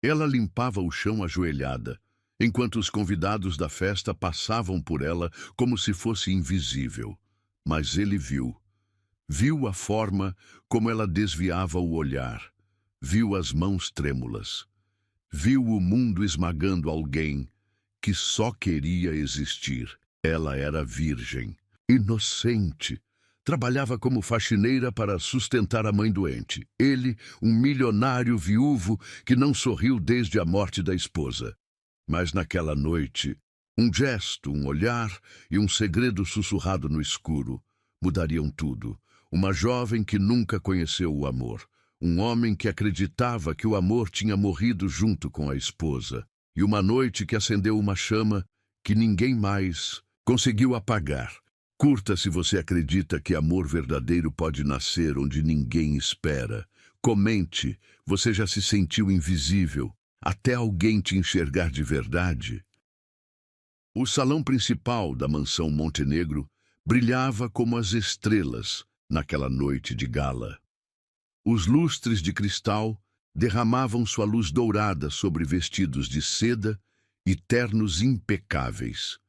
Ela limpava o chão ajoelhada, enquanto os convidados da festa passavam por ela como se fosse invisível. Mas ele viu a forma como ela desviava o olhar, viu as mãos trêmulas, viu o mundo esmagando alguém que só queria existir. Ela era virgem, inocente. Trabalhava como faxineira para sustentar a mãe doente. Ele, um milionário viúvo que não sorriu desde a morte da esposa. Mas naquela noite, um gesto, um olhar e um segredo sussurrado no escuro mudariam tudo. Uma jovem que nunca conheceu o amor. Um homem que acreditava que o amor tinha morrido junto com a esposa. E uma noite que acendeu uma chama que ninguém mais conseguiu apagar. Curta se você acredita que amor verdadeiro pode nascer onde ninguém espera. Comente, você já se sentiu invisível, até alguém te enxergar de verdade? O salão principal da mansão Montenegro brilhava como as estrelas naquela noite de gala. Os lustres de cristal derramavam sua luz dourada sobre vestidos de seda e ternos impecáveis,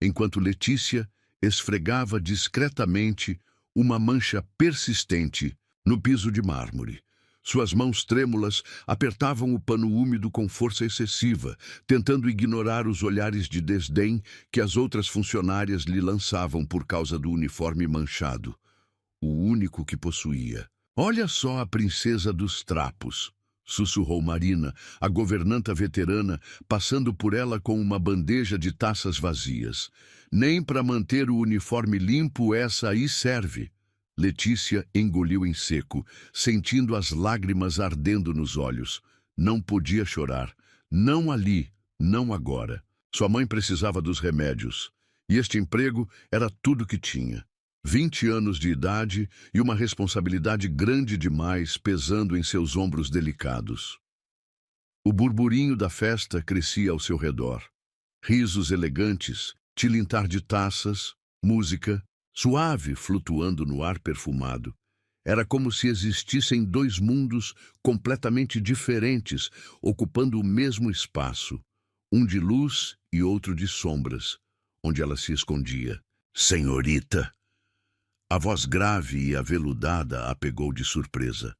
enquanto Letícia esfregava discretamente uma mancha persistente no piso de mármore. Suas mãos trêmulas apertavam o pano úmido com força excessiva, tentando ignorar os olhares de desdém que as outras funcionárias lhe lançavam por causa do uniforme manchado, o único que possuía. "Olha só a princesa dos trapos", sussurrou Marina, a governanta veterana, passando por ela com uma bandeja de taças vazias. "Nem para manter o uniforme limpo essa aí serve." Letícia engoliu em seco, sentindo as lágrimas ardendo nos olhos. Não podia chorar. Não ali, não agora. Sua mãe precisava dos remédios. E este emprego era tudo que tinha. 20 anos de idade e uma responsabilidade grande demais pesando em seus ombros delicados. O burburinho da festa crescia ao seu redor. Risos elegantes, tilintar de taças, música, suave flutuando no ar perfumado. Era como se existissem dois mundos completamente diferentes, ocupando o mesmo espaço, um de luz e outro de sombras, onde ela se escondia. "Senhorita!" A voz grave e aveludada a pegou de surpresa.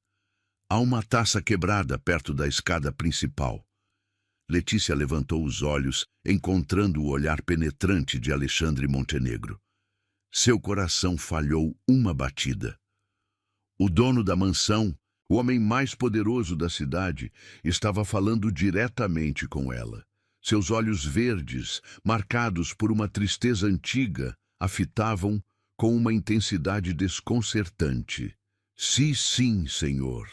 "Há uma taça quebrada perto da escada principal." Letícia levantou os olhos, encontrando o olhar penetrante de Alexandre Montenegro. Seu coração falhou uma batida. O dono da mansão, o homem mais poderoso da cidade, estava falando diretamente com ela. Seus olhos verdes, marcados por uma tristeza antiga, a fitavam com uma intensidade desconcertante. "Sim, sim, senhor."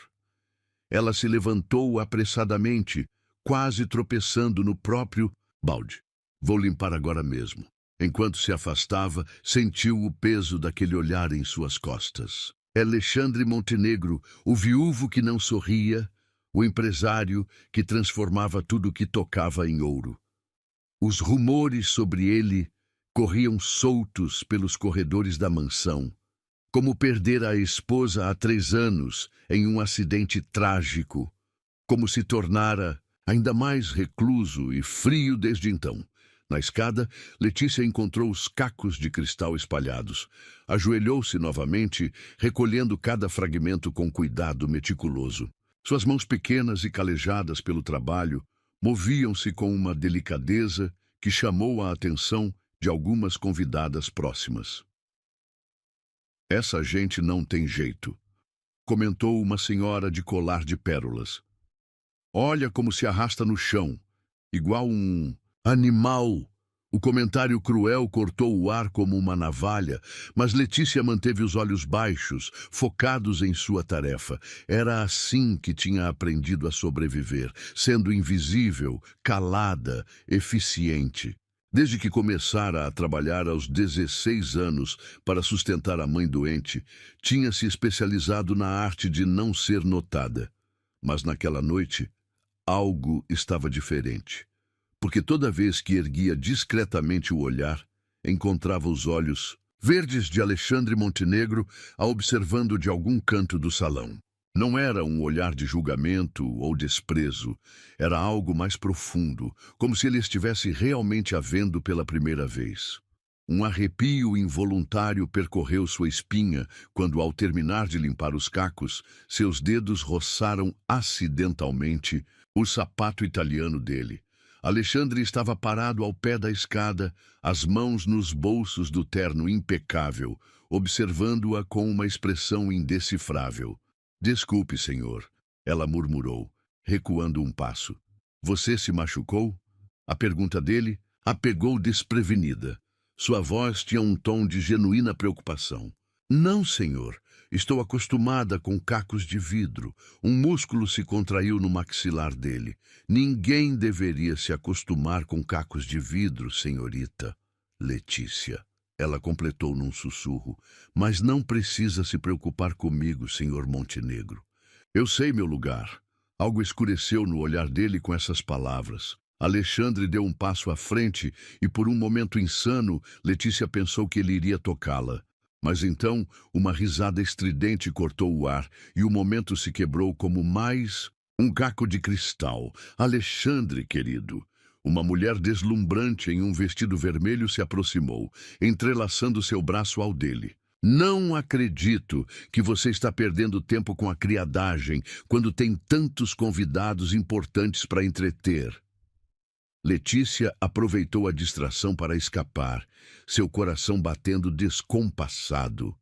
Ela se levantou apressadamente, quase tropeçando no próprio balde. "Vou limpar agora mesmo." Enquanto se afastava, sentiu o peso daquele olhar em suas costas. Alexandre Montenegro, o viúvo que não sorria, o empresário que transformava tudo que tocava em ouro. Os rumores sobre ele corriam soltos pelos corredores da mansão, como perdera a esposa há 3 anos em um acidente trágico, como se tornara ainda mais recluso e frio desde então. Na escada, Letícia encontrou os cacos de cristal espalhados. Ajoelhou-se novamente, recolhendo cada fragmento com cuidado meticuloso. Suas mãos pequenas e calejadas pelo trabalho moviam-se com uma delicadeza que chamou a atenção de algumas convidadas próximas. "Essa gente não tem jeito", comentou uma senhora de colar de pérolas. "Olha como se arrasta no chão, igual um animal." O comentário cruel cortou o ar como uma navalha, mas Letícia manteve os olhos baixos, focados em sua tarefa. Era assim que tinha aprendido a sobreviver, sendo invisível, calada, eficiente. Desde que começara a trabalhar aos 16 anos para sustentar a mãe doente, tinha se especializado na arte de não ser notada. Mas naquela noite, algo estava diferente. Porque toda vez que erguia discretamente o olhar, encontrava os olhos verdes de Alexandre Montenegro a observando de algum canto do salão. Não era um olhar de julgamento ou desprezo, era algo mais profundo, como se ele estivesse realmente a vendo pela primeira vez. Um arrepio involuntário percorreu sua espinha quando, ao terminar de limpar os cacos, seus dedos roçaram acidentalmente o sapato italiano dele. Alexandre estava parado ao pé da escada, as mãos nos bolsos do terno impecável, observando-a com uma expressão indecifrável. Desculpe, senhor, ela murmurou, recuando um passo. Você se machucou? A pergunta dele a pegou desprevenida. Sua voz tinha um tom de genuína preocupação. Não, senhor. Estou acostumada com cacos de vidro. Um músculo se contraiu no maxilar dele. Ninguém deveria se acostumar com cacos de vidro, senhorita. Letícia. Ela completou num sussurro. Mas não precisa se preocupar comigo, senhor Montenegro. Eu sei meu lugar. Algo escureceu no olhar dele com essas palavras. Alexandre deu um passo à frente e, por um momento insano, Letícia pensou que ele iria tocá-la. Mas então, uma risada estridente cortou o ar e o momento se quebrou como mais um caco de cristal. Alexandre, querido. Uma mulher deslumbrante em um vestido vermelho se aproximou, entrelaçando seu braço ao dele. Não acredito que você está perdendo tempo com a criadagem quando tem tantos convidados importantes para entreter. Letícia aproveitou a distração para escapar, seu coração batendo descompassado.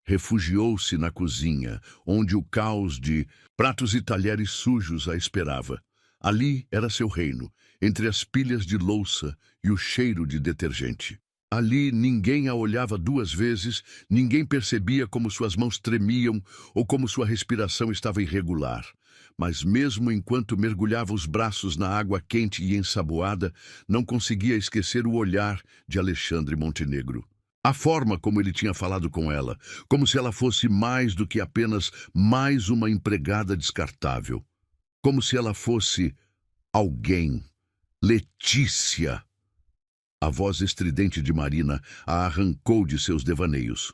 Refugiou-se na cozinha, onde o caos de pratos e talheres sujos a esperava. Ali era seu reino, entre as pilhas de louça e o cheiro de detergente. Ali ninguém a olhava duas vezes, ninguém percebia como suas mãos tremiam ou como sua respiração estava irregular. Mas mesmo enquanto mergulhava os braços na água quente e ensaboada, não conseguia esquecer o olhar de Alexandre Montenegro. A forma como ele tinha falado com ela, como se ela fosse mais do que apenas mais uma empregada descartável. Como se ela fosse alguém. Letícia! A voz estridente de Marina a arrancou de seus devaneios.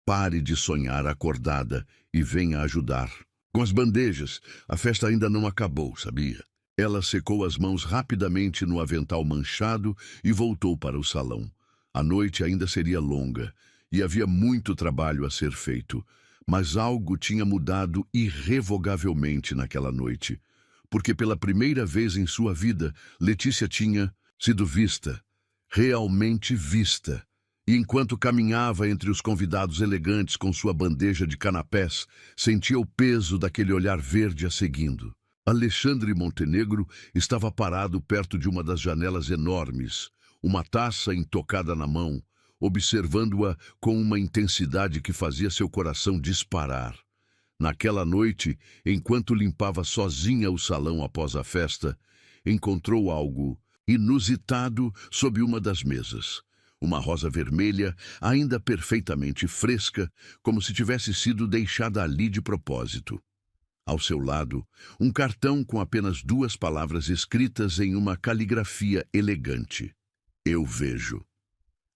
Pare de sonhar acordada e venha ajudar. Com as bandejas, a festa ainda não acabou, sabia? Ela secou as mãos rapidamente no avental manchado e voltou para o salão. A noite ainda seria longa e havia muito trabalho a ser feito, mas algo tinha mudado irrevogavelmente naquela noite, porque pela primeira vez em sua vida, Letícia tinha sido vista, realmente vista. E enquanto caminhava entre os convidados elegantes com sua bandeja de canapés, sentia o peso daquele olhar verde a seguindo. Alexandre Montenegro estava parado perto de uma das janelas enormes, uma taça intocada na mão, observando-a com uma intensidade que fazia seu coração disparar. Naquela noite, enquanto limpava sozinha o salão após a festa, encontrou algo inusitado sob uma das mesas. Uma rosa vermelha, ainda perfeitamente fresca, como se tivesse sido deixada ali de propósito. Ao seu lado, um cartão com apenas 2 palavras escritas em uma caligrafia elegante. Eu vejo.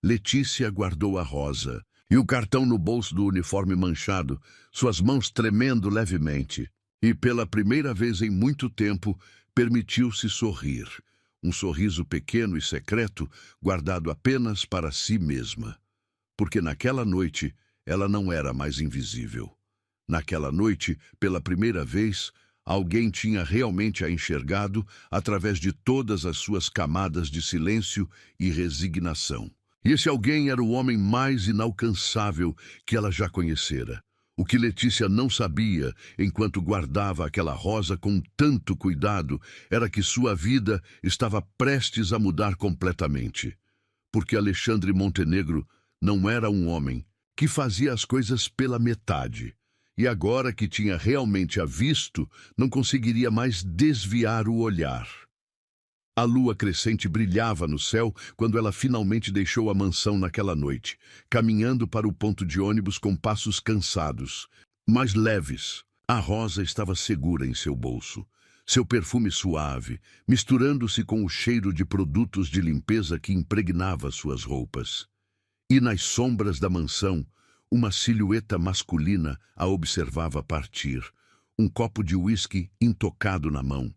Letícia guardou a rosa e o cartão no bolso do uniforme manchado, suas mãos tremendo levemente. E pela primeira vez em muito tempo, permitiu-se sorrir. Um sorriso pequeno e secreto, guardado apenas para si mesma. Porque naquela noite, ela não era mais invisível. Naquela noite, pela primeira vez, alguém tinha realmente a enxergado através de todas as suas camadas de silêncio e resignação. E esse alguém era o homem mais inalcançável que ela já conhecera. O que Letícia não sabia, enquanto guardava aquela rosa com tanto cuidado, era que sua vida estava prestes a mudar completamente. Porque Alexandre Montenegro não era um homem que fazia as coisas pela metade. E agora que tinha realmente a visto, não conseguiria mais desviar o olhar. A lua crescente brilhava no céu quando ela finalmente deixou a mansão naquela noite, caminhando para o ponto de ônibus com passos cansados, mas leves. A rosa estava segura em seu bolso, seu perfume suave, misturando-se com o cheiro de produtos de limpeza que impregnava suas roupas. E nas sombras da mansão, Uma silhueta masculina a observava partir, um copo de uísque intocado na mão,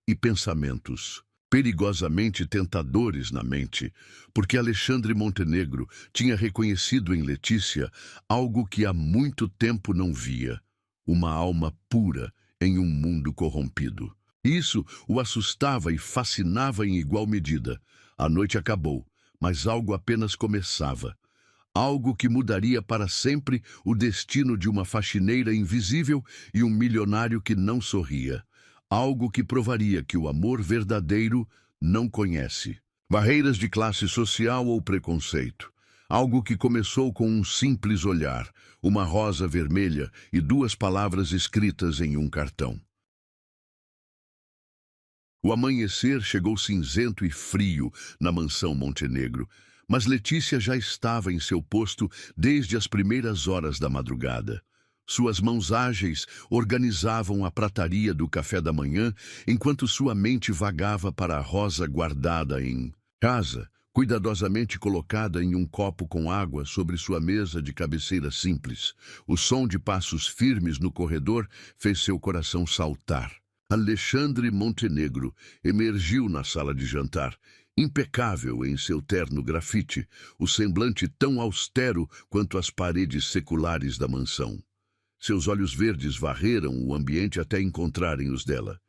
e pensamentos perigosamente tentadores na mente, porque Alexandre Montenegro tinha reconhecido em Letícia algo que há muito tempo não via, uma alma pura em um mundo corrompido. Isso o assustava e fascinava em igual medida. A noite acabou, mas algo apenas começava. Algo que mudaria para sempre o destino de uma faxineira invisível e um milionário que não sorria. Algo que provaria que o amor verdadeiro não conhece barreiras de classe social ou preconceito. Algo que começou com um simples olhar, uma rosa vermelha e duas palavras escritas em um cartão. O amanhecer chegou cinzento e frio na mansão Montenegro, mas Letícia já estava em seu posto desde as primeiras horas da madrugada. Suas mãos ágeis organizavam a prataria do café da manhã, enquanto sua mente vagava para a rosa guardada em casa, cuidadosamente colocada em um copo com água sobre sua mesa de cabeceira simples. O som de passos firmes no corredor fez seu coração saltar. Alexandre Montenegro emergiu na sala de jantar, impecável em seu terno grafite, o semblante tão austero quanto as paredes seculares da mansão. Seus olhos verdes varreram o ambiente até encontrarem os dela.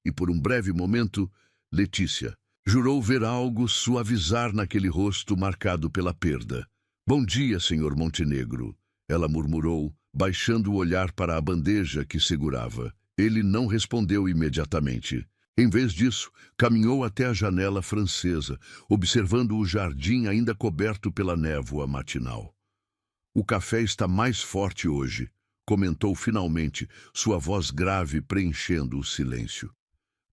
E por um breve momento, Letícia jurou ver algo suavizar naquele rosto marcado pela perda. "Bom dia, senhor Montenegro", ela murmurou, baixando o olhar para a bandeja que segurava. Ele não respondeu imediatamente. Em vez disso, caminhou até a janela francesa, observando o jardim ainda coberto pela névoa matinal. "O café está mais forte hoje", comentou finalmente, sua voz grave preenchendo o silêncio.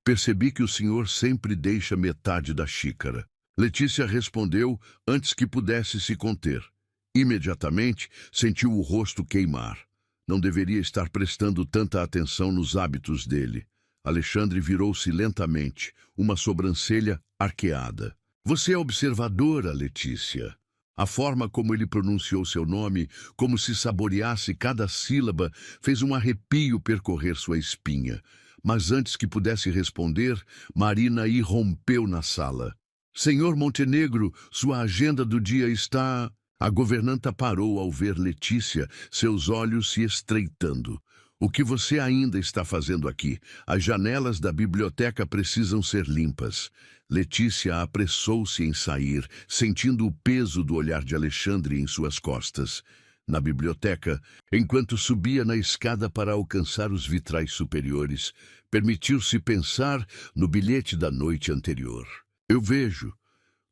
"Percebi que o senhor sempre deixa metade da xícara." Letícia respondeu antes que pudesse se conter. Imediatamente, sentiu o rosto queimar. Não deveria estar prestando tanta atenção nos hábitos dele. Alexandre virou-se lentamente, uma sobrancelha arqueada. "Você é observadora, Letícia." A forma como ele pronunciou seu nome, como se saboreasse cada sílaba, fez um arrepio percorrer sua espinha. Mas antes que pudesse responder, Marina irrompeu na sala. "Senhor Montenegro, sua agenda do dia está..." A governanta parou ao ver Letícia, seus olhos se estreitando. "O que você ainda está fazendo aqui? As janelas da biblioteca precisam ser limpas." Letícia apressou-se em sair, sentindo o peso do olhar de Alexandre em suas costas. Na biblioteca, enquanto subia na escada para alcançar os vitrais superiores, permitiu-se pensar no bilhete da noite anterior. "Eu vejo."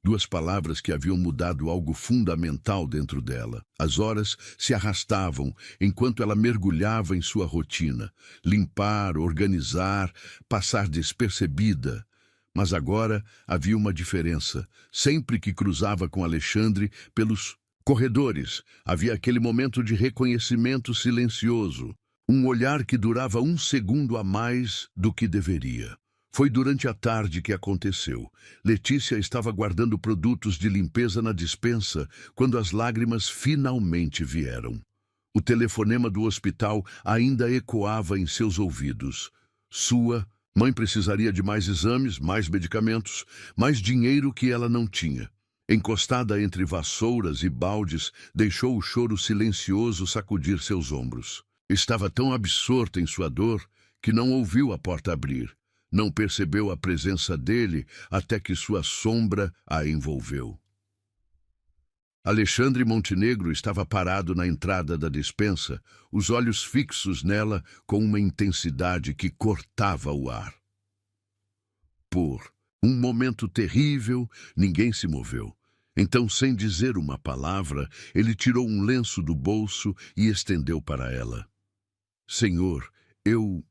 Duas palavras que haviam mudado algo fundamental dentro dela. As horas se arrastavam enquanto ela mergulhava em sua rotina. Limpar, organizar, passar despercebida. Mas agora havia uma diferença. Sempre que cruzava com Alexandre pelos corredores, havia aquele momento de reconhecimento silencioso. Um olhar que durava um segundo a mais do que deveria. Foi durante a tarde que aconteceu. Letícia estava guardando produtos de limpeza na despensa quando as lágrimas finalmente vieram. O telefonema do hospital ainda ecoava em seus ouvidos. Sua mãe precisaria de mais exames, mais medicamentos, mais dinheiro que ela não tinha. Encostada entre vassouras e baldes, deixou o choro silencioso sacudir seus ombros. Estava tão absorta em sua dor que não ouviu a porta abrir. Não percebeu a presença dele até que sua sombra a envolveu. Alexandre Montenegro estava parado na entrada da despensa, os olhos fixos nela com uma intensidade que cortava o ar. Por um momento terrível, ninguém se moveu. Então, sem dizer uma palavra, ele tirou um lenço do bolso e estendeu para ela. "Senhor, eu..."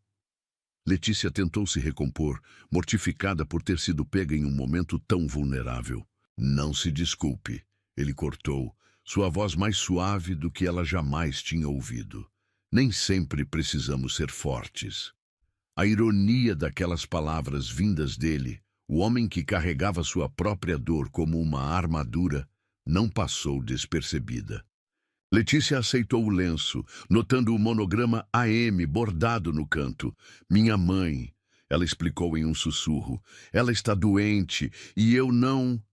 Letícia tentou se recompor, mortificada por ter sido pega em um momento tão vulnerável. "Não se desculpe", ele cortou, sua voz mais suave do que ela jamais tinha ouvido. "Nem sempre precisamos ser fortes." A ironia daquelas palavras vindas dele, o homem que carregava sua própria dor como uma armadura, não passou despercebida. Letícia aceitou o lenço, notando o monograma AM bordado no canto. Minha mãe, ela explicou em um sussurro. Ela está doente e eu não...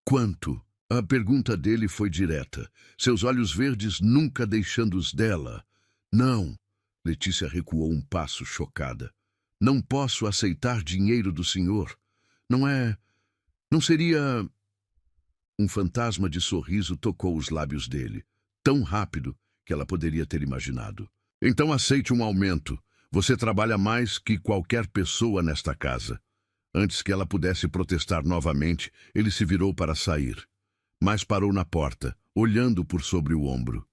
Quanto? A pergunta dele foi direta, seus olhos verdes nunca deixando os dela. Não. Letícia recuou um passo, chocada. Não posso aceitar dinheiro do senhor. Não é... Não seria... Um fantasma de sorriso tocou os lábios dele, tão rápido que ela poderia ter imaginado. Então aceite um aumento. Você trabalha mais que qualquer pessoa nesta casa. Antes que ela pudesse protestar novamente, ele se virou para sair, mas parou na porta, olhando por sobre o ombro.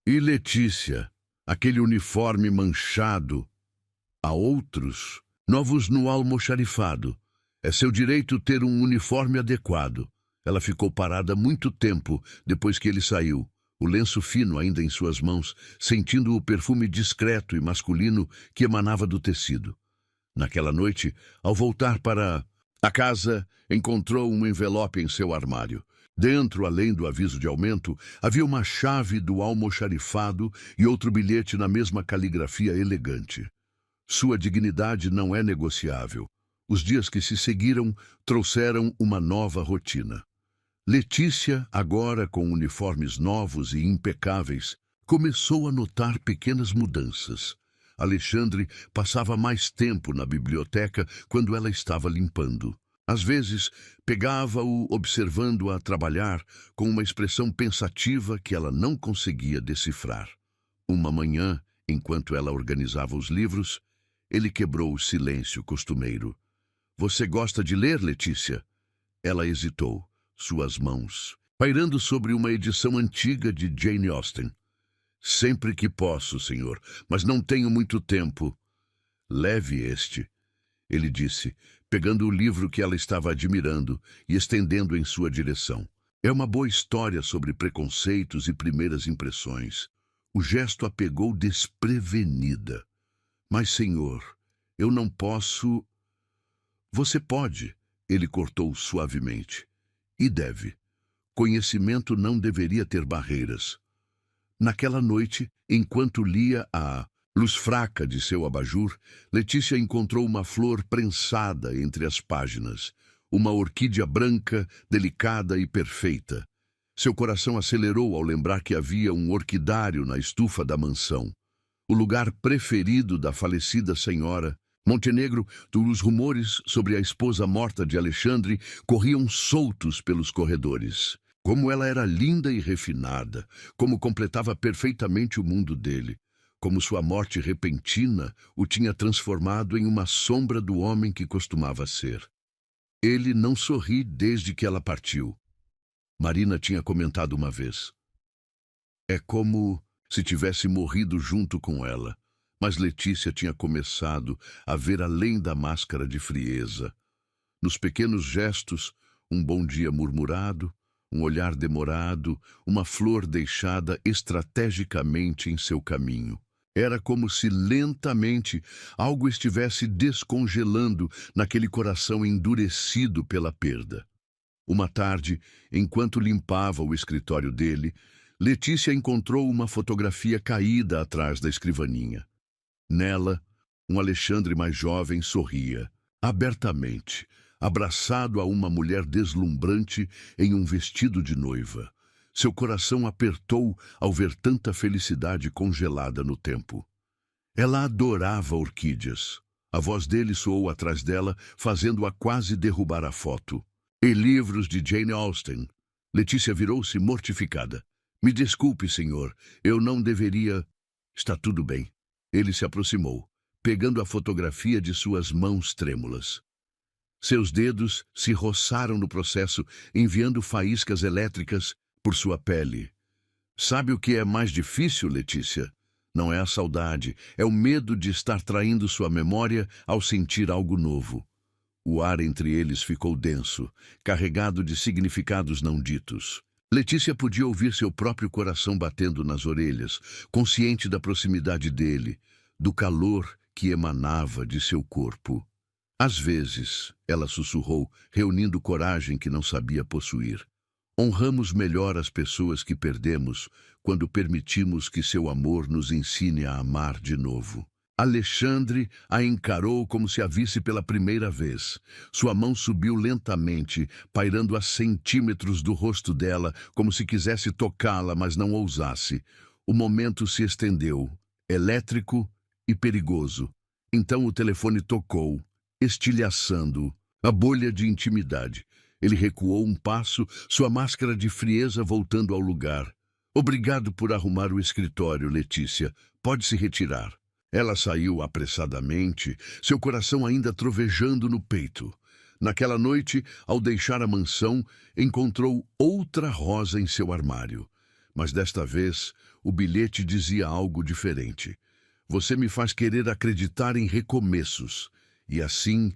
E Letícia, aquele uniforme manchado. Há outros, novos no almoxarifado. É seu direito ter um uniforme adequado. Ela ficou parada muito tempo depois que ele saiu, o lenço fino ainda em suas mãos, sentindo o perfume discreto e masculino que emanava do tecido. Naquela noite, ao voltar para a casa, encontrou um envelope em seu armário. Dentro, além do aviso de aumento, havia uma chave do almoxarifado e outro bilhete na mesma caligrafia elegante. Sua dignidade não é negociável. Os dias que se seguiram trouxeram uma nova rotina. Letícia, agora com uniformes novos e impecáveis, começou a notar pequenas mudanças. Alexandre passava mais tempo na biblioteca quando ela estava limpando. Às vezes, pegava-o observando-a trabalhar com uma expressão pensativa que ela não conseguia decifrar. Uma manhã, enquanto ela organizava os livros, ele quebrou o silêncio costumeiro. Você gosta de ler, Letícia? Ela hesitou, suas mãos pairando sobre uma edição antiga de Jane Austen. Sempre que posso, senhor, mas não tenho muito tempo. Leve este, ele disse, pegando o livro que ela estava admirando e estendendo em sua direção. É uma boa história sobre preconceitos e primeiras impressões. O gesto a pegou desprevenida. Mas, senhor, eu não posso... Você pode, ele cortou suavemente. E deve. Conhecimento não deveria ter barreiras. Naquela noite, enquanto lia a luz fraca de seu abajur, Letícia encontrou uma flor prensada entre as páginas, uma orquídea branca, delicada e perfeita. Seu coração acelerou ao lembrar que havia um orquidário na estufa da mansão, o lugar preferido da falecida senhora. Montenegro, os rumores sobre a esposa morta de Alexandre corriam soltos pelos corredores. Como ela era linda e refinada, como completava perfeitamente o mundo dele, como sua morte repentina o tinha transformado em uma sombra do homem que costumava ser. Ele não sorri desde que ela partiu. Marina tinha comentado uma vez. É como se tivesse morrido junto com ela, mas Letícia tinha começado a ver além da máscara de frieza. Nos pequenos gestos, um bom dia murmurado, um olhar demorado, uma flor deixada estrategicamente em seu caminho. Era como se lentamente algo estivesse descongelando naquele coração endurecido pela perda. Uma tarde, enquanto limpava o escritório dele, Letícia encontrou uma fotografia caída atrás da escrivaninha. Nela, um Alexandre mais jovem sorria, abertamente, abraçado a uma mulher deslumbrante em um vestido de noiva. Seu coração apertou ao ver tanta felicidade congelada no tempo. Ela adorava orquídeas. A voz dele soou atrás dela, fazendo-a quase derrubar a foto. E livros de Jane Austen. Letícia virou-se mortificada. Me desculpe, senhor, eu não deveria... Está tudo bem. Ele se aproximou, pegando a fotografia de suas mãos trêmulas. Seus dedos se roçaram no processo, enviando faíscas elétricas por sua pele. Sabe o que é mais difícil, Letícia? Não é a saudade, é o medo de estar traindo sua memória ao sentir algo novo. O ar entre eles ficou denso, carregado de significados não ditos. Letícia podia ouvir seu próprio coração batendo nas orelhas, consciente da proximidade dele, do calor que emanava de seu corpo. Às vezes, ela sussurrou, reunindo coragem que não sabia possuir. Honramos melhor as pessoas que perdemos quando permitimos que seu amor nos ensine a amar de novo. Alexandre a encarou como se a visse pela primeira vez. Sua mão subiu lentamente, pairando a centímetros do rosto dela, como se quisesse tocá-la, mas não ousasse. O momento se estendeu, elétrico e perigoso. Então o telefone tocou, estilhaçando a bolha de intimidade. Ele recuou um passo, sua máscara de frieza voltando ao lugar. Obrigado por arrumar o escritório, Letícia. Pode se retirar. Ela saiu apressadamente, seu coração ainda trovejando no peito. Naquela noite, ao deixar a mansão, encontrou outra rosa em seu armário. Mas desta vez, o bilhete dizia algo diferente. Você me faz querer acreditar em recomeços. E assim,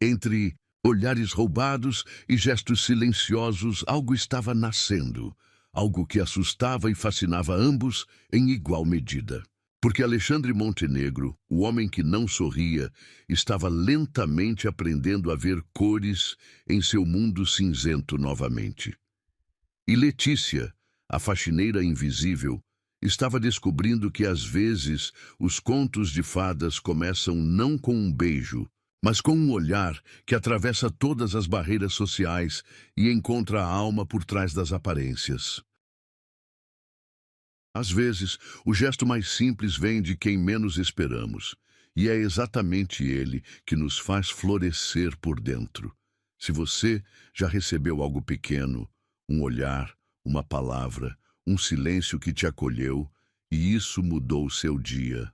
entre olhares roubados e gestos silenciosos, algo estava nascendo. Algo que assustava e fascinava ambos em igual medida. Porque Alexandre Montenegro, o homem que não sorria, estava lentamente aprendendo a ver cores em seu mundo cinzento novamente. E Letícia, a faxineira invisível, estava descobrindo que às vezes os contos de fadas começam não com um beijo, mas com um olhar que atravessa todas as barreiras sociais e encontra a alma por trás das aparências. Às vezes, o gesto mais simples vem de quem menos esperamos, e é exatamente ele que nos faz florescer por dentro. Se você já recebeu algo pequeno, um olhar, uma palavra, um silêncio que te acolheu, e isso mudou o seu dia.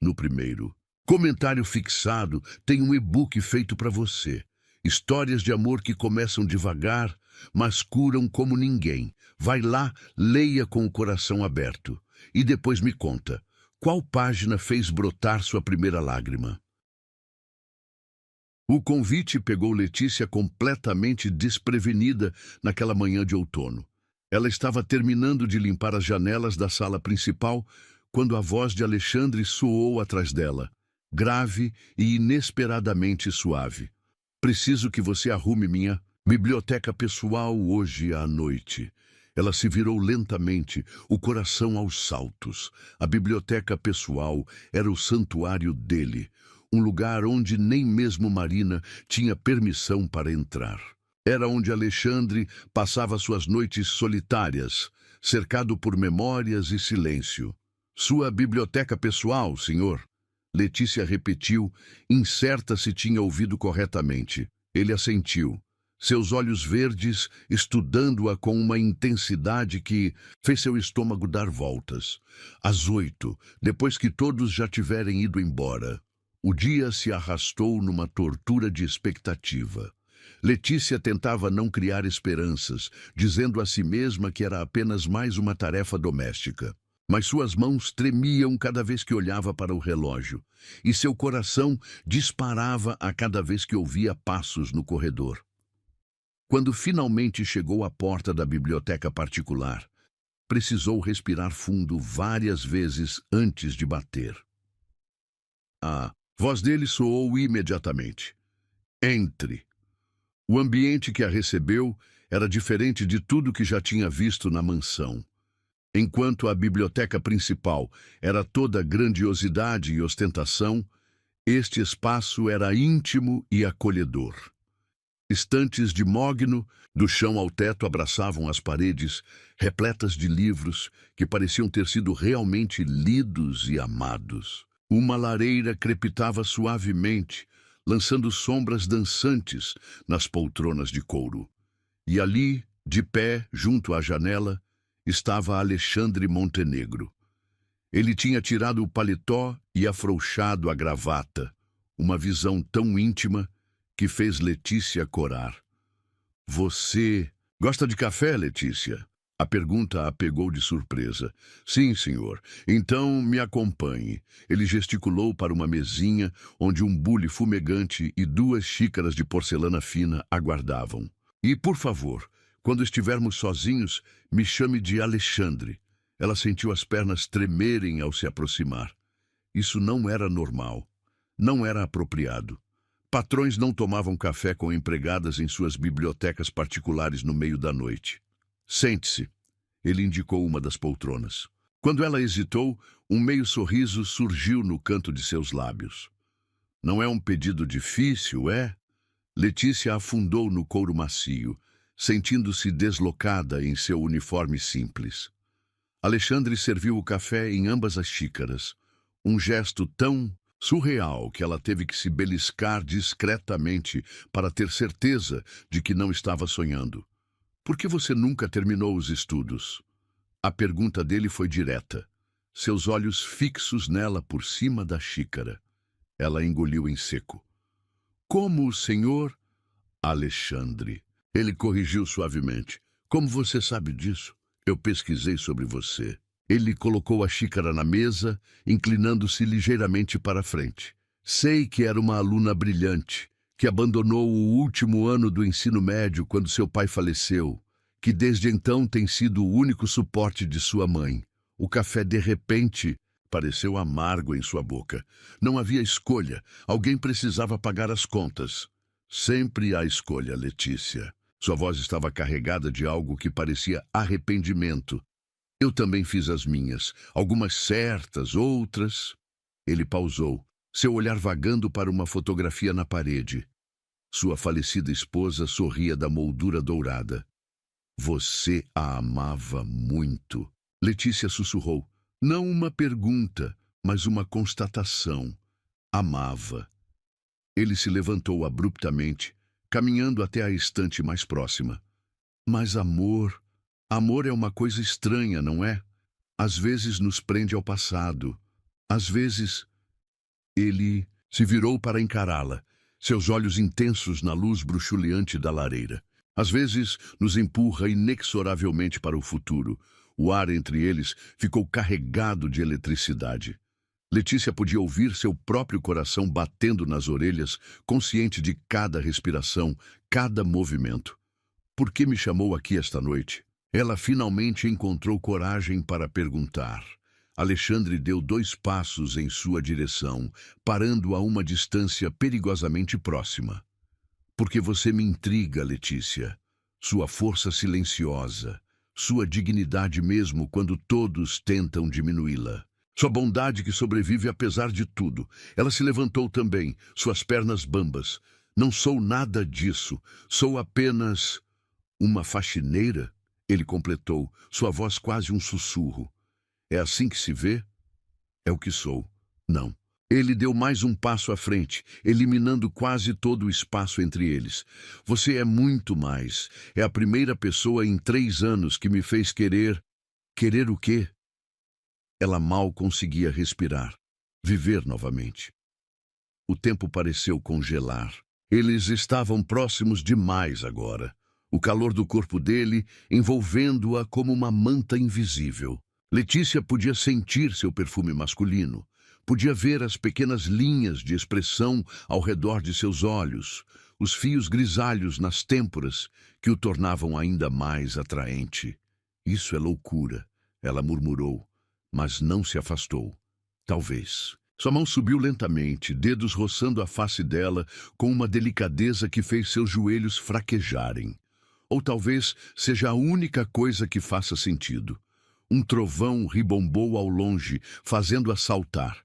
No primeiro comentário fixado, tem um e-book feito para você. Histórias de amor que começam devagar, mas curam como ninguém. Vai lá, leia com o coração aberto. E depois me conta, qual página fez brotar sua primeira lágrima? O convite pegou Letícia completamente desprevenida naquela manhã de outono. Ela estava terminando de limpar as janelas da sala principal quando a voz de Alexandre soou atrás dela, grave e inesperadamente suave. Preciso que você arrume minha biblioteca pessoal hoje à noite. Ela se virou lentamente, o coração aos saltos. A biblioteca pessoal era o santuário dele, um lugar onde nem mesmo Marina tinha permissão para entrar. Era onde Alexandre passava suas noites solitárias, cercado por memórias e silêncio. Sua biblioteca pessoal, senhor? Letícia repetiu, incerta se tinha ouvido corretamente. Ele assentiu, seus olhos verdes estudando-a com uma intensidade que fez seu estômago dar voltas. Às 8, depois que todos já tiverem ido embora, o dia se arrastou numa tortura de expectativa. Letícia tentava não criar esperanças, dizendo a si mesma que era apenas mais uma tarefa doméstica. Mas suas mãos tremiam cada vez que olhava para o relógio, e seu coração disparava a cada vez que ouvia passos no corredor. Quando finalmente chegou à porta da biblioteca particular, precisou respirar fundo várias vezes antes de bater. A voz dele soou imediatamente. Entre. O ambiente que a recebeu era diferente de tudo que já tinha visto na mansão. Enquanto a biblioteca principal era toda grandiosidade e ostentação, este espaço era íntimo e acolhedor. Estantes de mogno, do chão ao teto, abraçavam as paredes, repletas de livros que pareciam ter sido realmente lidos e amados. Uma lareira crepitava suavemente, lançando sombras dançantes nas poltronas de couro. E ali, de pé, junto à janela, estava Alexandre Montenegro. Ele tinha tirado o paletó e afrouxado a gravata, uma visão tão íntima que fez Letícia corar. Você gosta de café, Letícia? A pergunta a pegou de surpresa. Sim, senhor. Então me acompanhe. Ele gesticulou para uma mesinha onde um bule fumegante e 2 xícaras de porcelana fina aguardavam. E, por favor, quando estivermos sozinhos, me chame de Alexandre. Ela sentiu as pernas tremerem ao se aproximar. Isso não era normal. Não era apropriado. Patrões não tomavam café com empregadas em suas bibliotecas particulares no meio da noite. Sente-se. Ele indicou uma das poltronas. Quando ela hesitou, um meio sorriso surgiu no canto de seus lábios. Não é um pedido difícil, é? Letícia afundou no couro macio, sentindo-se deslocada em seu uniforme simples. Alexandre serviu o café em ambas as xícaras, um gesto tão surreal que ela teve que se beliscar discretamente para ter certeza de que não estava sonhando. Por que você nunca terminou os estudos? A pergunta dele foi direta, seus olhos fixos nela por cima da xícara. Ela engoliu em seco. Como o senhor... Alexandre. Ele corrigiu suavemente. Como você sabe disso? Eu pesquisei sobre você. Ele colocou a xícara na mesa, inclinando-se ligeiramente para a frente. Sei que era uma aluna brilhante, que abandonou o último ano do ensino médio quando seu pai faleceu, que desde então tem sido o único suporte de sua mãe. O café, de repente, pareceu amargo em sua boca. Não havia escolha. Alguém precisava pagar as contas. Sempre há escolha, Letícia. Sua voz estava carregada de algo que parecia arrependimento. Eu também fiz as minhas, algumas certas, outras... Ele pausou, seu olhar vagando para uma fotografia na parede. Sua falecida esposa sorria da moldura dourada. Você a amava muito. Letícia sussurrou. Não uma pergunta, mas uma constatação. Amava. Ele se levantou abruptamente, caminhando até a estante mais próxima. Mas amor... Amor é uma coisa estranha, não é? Às vezes nos prende ao passado. Às vezes... Ele se virou para encará-la, seus olhos intensos na luz bruxuleante da lareira. Às vezes nos empurra inexoravelmente para o futuro. O ar entre eles ficou carregado de eletricidade. Letícia podia ouvir seu próprio coração batendo nas orelhas, consciente de cada respiração, cada movimento. Por que me chamou aqui esta noite? Ela finalmente encontrou coragem para perguntar. Alexandre deu 2 passos em sua direção, parando a uma distância perigosamente próxima. Porque você me intriga, Letícia. Sua força silenciosa, sua dignidade mesmo quando todos tentam diminuí-la. Sua bondade que sobrevive apesar de tudo. Ela se levantou também, suas pernas bambas. Não sou nada disso, sou apenas uma faxineira. Ele completou, sua voz quase um sussurro. É assim que se vê? É o que sou. Não. Ele deu mais um passo à frente, eliminando quase todo o espaço entre eles. Você é muito mais. É a primeira pessoa em 3 anos que me fez querer... Querer o quê? Ela mal conseguia respirar. Viver novamente. O tempo pareceu congelar. Eles estavam próximos demais agora. O calor do corpo dele envolvendo-a como uma manta invisível. Letícia podia sentir seu perfume masculino. Podia ver as pequenas linhas de expressão ao redor de seus olhos, os fios grisalhos nas têmporas que o tornavam ainda mais atraente. Isso é loucura, ela murmurou, mas não se afastou. Talvez. Sua mão subiu lentamente, dedos roçando a face dela com uma delicadeza que fez seus joelhos fraquejarem. Ou talvez seja a única coisa que faça sentido. Um trovão ribombou ao longe, fazendo-a saltar.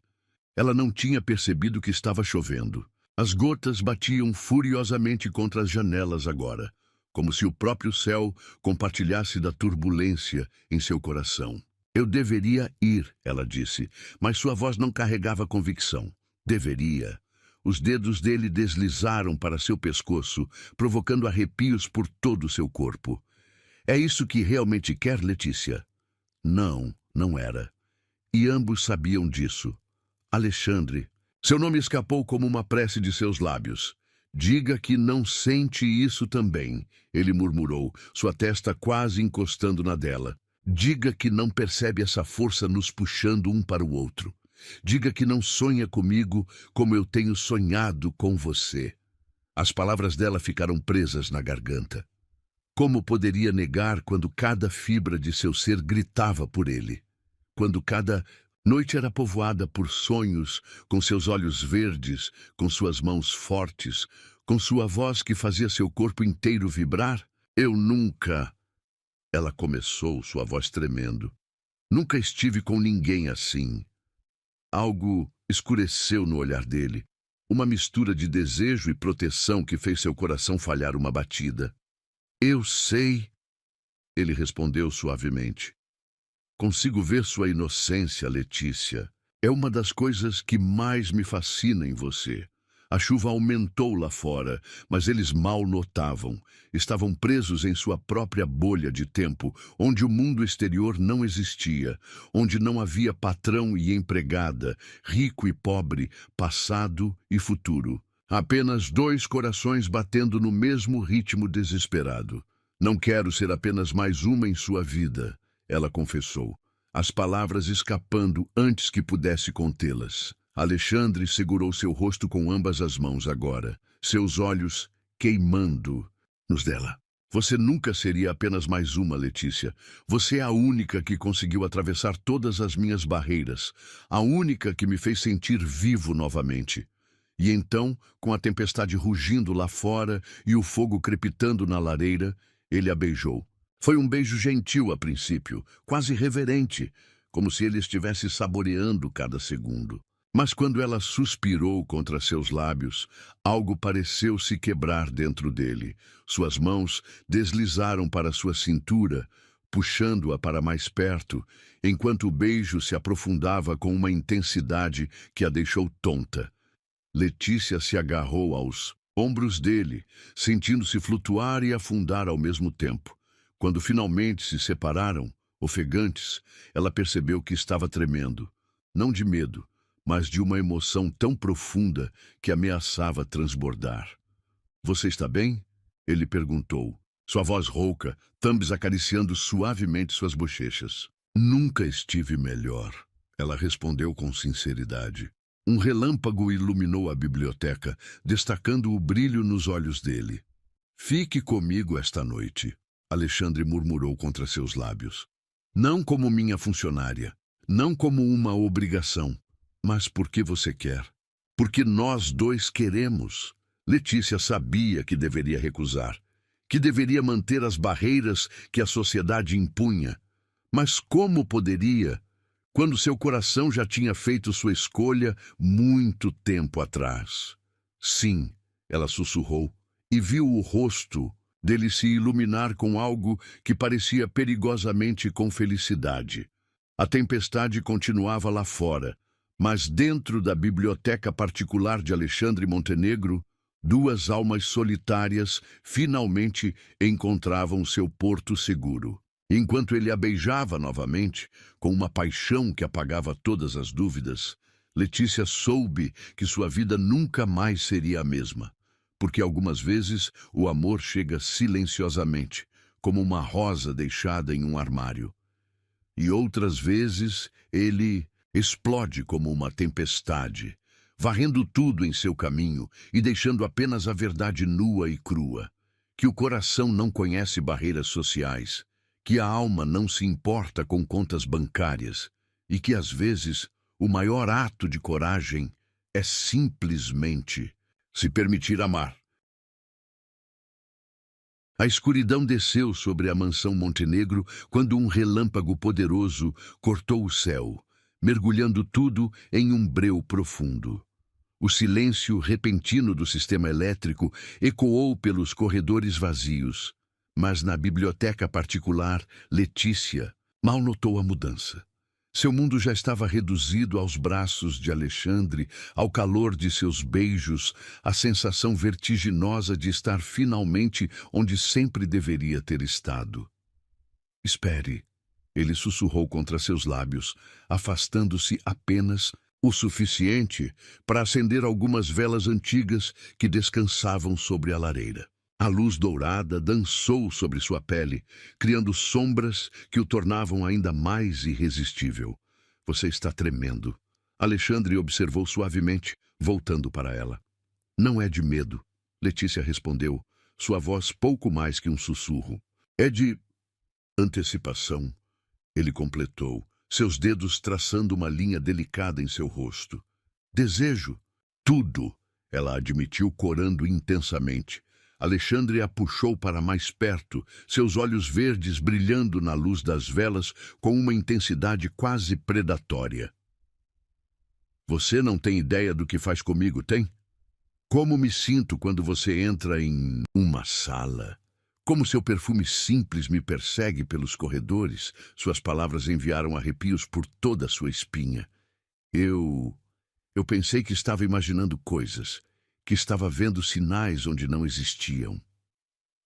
Ela não tinha percebido que estava chovendo. As gotas batiam furiosamente contra as janelas agora, como se o próprio céu compartilhasse da turbulência em seu coração. Eu deveria ir, ela disse, mas sua voz não carregava convicção. Deveria. Os dedos dele deslizaram para seu pescoço, provocando arrepios por todo o seu corpo. É isso que realmente quer, Letícia? Não, não era. E ambos sabiam disso. Alexandre. Seu nome escapou como uma prece de seus lábios. Diga que não sente isso também, ele murmurou, sua testa quase encostando na dela. Diga que não percebe essa força nos puxando um para o outro. Diga que não sonha comigo como eu tenho sonhado com você. As palavras dela ficaram presas na garganta. Como poderia negar quando cada fibra de seu ser gritava por ele? Quando cada noite era povoada por sonhos, com seus olhos verdes, com suas mãos fortes, com sua voz que fazia seu corpo inteiro vibrar? Eu nunca... Ela começou, sua voz tremendo. Nunca estive com ninguém assim. Algo escureceu no olhar dele. Uma mistura de desejo e proteção que fez seu coração falhar uma batida. Eu sei, ele respondeu suavemente. Consigo ver sua inocência, Letícia. É uma das coisas que mais me fascina em você. A chuva aumentou lá fora, mas eles mal notavam. Estavam presos em sua própria bolha de tempo, onde o mundo exterior não existia, onde não havia patrão e empregada, rico e pobre, passado e futuro. Apenas dois corações batendo no mesmo ritmo desesperado. Não quero ser apenas mais uma em sua vida, ela confessou, as palavras escapando antes que pudesse contê-las. Alexandre segurou seu rosto com ambas as mãos agora, seus olhos queimando nos dela. Você nunca seria apenas mais uma, Letícia. Você é a única que conseguiu atravessar todas as minhas barreiras, a única que me fez sentir vivo novamente. E então, com a tempestade rugindo lá fora e o fogo crepitando na lareira, ele a beijou. Foi um beijo gentil a princípio, quase reverente, como se ele estivesse saboreando cada segundo. Mas quando ela suspirou contra seus lábios, algo pareceu se quebrar dentro dele. Suas mãos deslizaram para sua cintura, puxando-a para mais perto, enquanto o beijo se aprofundava com uma intensidade que a deixou tonta. Letícia se agarrou aos ombros dele, sentindo-se flutuar e afundar ao mesmo tempo. Quando finalmente se separaram, ofegantes, ela percebeu que estava tremendo, não de medo, mas de uma emoção tão profunda que ameaçava transbordar. Você está bem? Ele perguntou, sua voz rouca, Thambs acariciando suavemente suas bochechas. Nunca estive melhor, ela respondeu com sinceridade. Um relâmpago iluminou a biblioteca, destacando o brilho nos olhos dele. Fique comigo esta noite, Alexandre murmurou contra seus lábios. Não como minha funcionária, não como uma obrigação, mas porque você quer. Porque nós dois queremos. Letícia sabia que deveria recusar, que deveria manter as barreiras que a sociedade impunha. Mas como poderia, quando seu coração já tinha feito sua escolha muito tempo atrás? Sim, ela sussurrou, e viu o rosto dele se iluminar com algo que parecia perigosamente com felicidade. A tempestade continuava lá fora, mas dentro da biblioteca particular de Alexandre Montenegro, duas almas solitárias finalmente encontravam seu porto seguro. Enquanto ele a beijava novamente, com uma paixão que apagava todas as dúvidas, Letícia soube que sua vida nunca mais seria a mesma, porque algumas vezes o amor chega silenciosamente, como uma rosa deixada em um armário. E outras vezes ele explode como uma tempestade, varrendo tudo em seu caminho e deixando apenas a verdade nua e crua, que o coração não conhece barreiras sociais, que a alma não se importa com contas bancárias e que, às vezes, o maior ato de coragem é simplesmente se permitir amar. A escuridão desceu sobre a mansão Montenegro quando um relâmpago poderoso cortou o céu, mergulhando tudo em um breu profundo. O silêncio repentino do sistema elétrico ecoou pelos corredores vazios, mas na biblioteca particular, Letícia mal notou a mudança. Seu mundo já estava reduzido aos braços de Alexandre, ao calor de seus beijos, à sensação vertiginosa de estar finalmente onde sempre deveria ter estado. Espere, ele sussurrou contra seus lábios, afastando-se apenas o suficiente para acender algumas velas antigas que descansavam sobre a lareira. A luz dourada dançou sobre sua pele, criando sombras que o tornavam ainda mais irresistível. Você está tremendo. Alexandre observou suavemente, voltando para ela. Não é de medo, Letícia respondeu, sua voz pouco mais que um sussurro. É de antecipação, ele completou, seus dedos traçando uma linha delicada em seu rosto. Desejo, tudo, ela admitiu corando intensamente. Alexandre a puxou para mais perto, seus olhos verdes brilhando na luz das velas com uma intensidade quase predatória. Você não tem ideia do que faz comigo, tem? Como me sinto quando você entra em uma sala? Como seu perfume simples me persegue pelos corredores, suas palavras enviaram arrepios por toda a sua espinha. Eu pensei que estava imaginando coisas, que estava vendo sinais onde não existiam.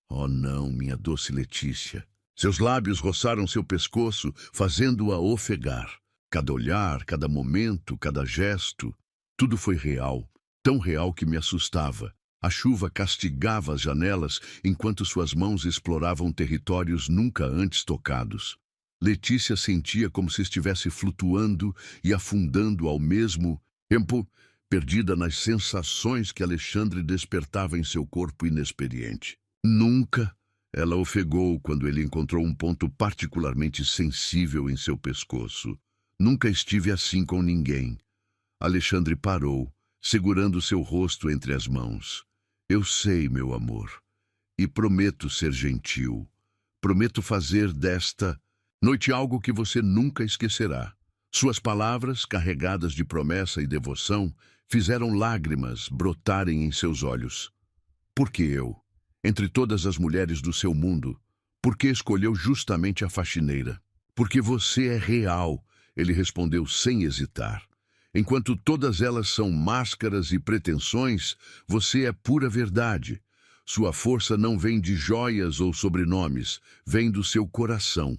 Oh não, minha doce Letícia. Seus lábios roçaram seu pescoço, fazendo-a ofegar. Cada olhar, cada momento, cada gesto, tudo foi real, tão real que me assustava. A chuva castigava as janelas enquanto suas mãos exploravam territórios nunca antes tocados. Letícia sentia como se estivesse flutuando e afundando ao mesmo tempo, perdida nas sensações que Alexandre despertava em seu corpo inexperiente. Nunca ela ofegou quando ele encontrou um ponto particularmente sensível em seu pescoço. Nunca estive assim com ninguém. Alexandre parou, segurando seu rosto entre as mãos. Eu sei, meu amor, e prometo ser gentil. Prometo fazer desta noite algo que você nunca esquecerá. Suas palavras, carregadas de promessa e devoção, fizeram lágrimas brotarem em seus olhos. Por que eu, entre todas as mulheres do seu mundo, por que escolheu justamente a faxineira? Porque você é real, ele respondeu sem hesitar. Enquanto todas elas são máscaras e pretensões, você é pura verdade. Sua força não vem de joias ou sobrenomes, vem do seu coração.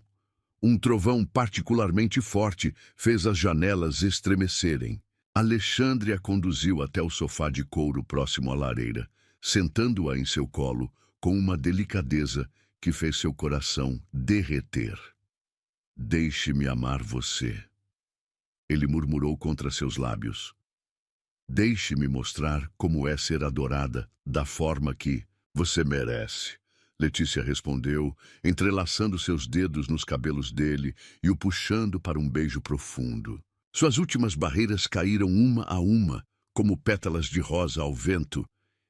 Um trovão particularmente forte fez as janelas estremecerem. Alexandre a conduziu até o sofá de couro próximo à lareira, sentando-a em seu colo com uma delicadeza que fez seu coração derreter. Deixe-me amar você. Ele murmurou contra seus lábios. Deixe-me mostrar como é ser adorada da forma que você merece. Letícia respondeu, entrelaçando seus dedos nos cabelos dele e o puxando para um beijo profundo. Suas últimas barreiras caíram uma a uma, como pétalas de rosa ao vento,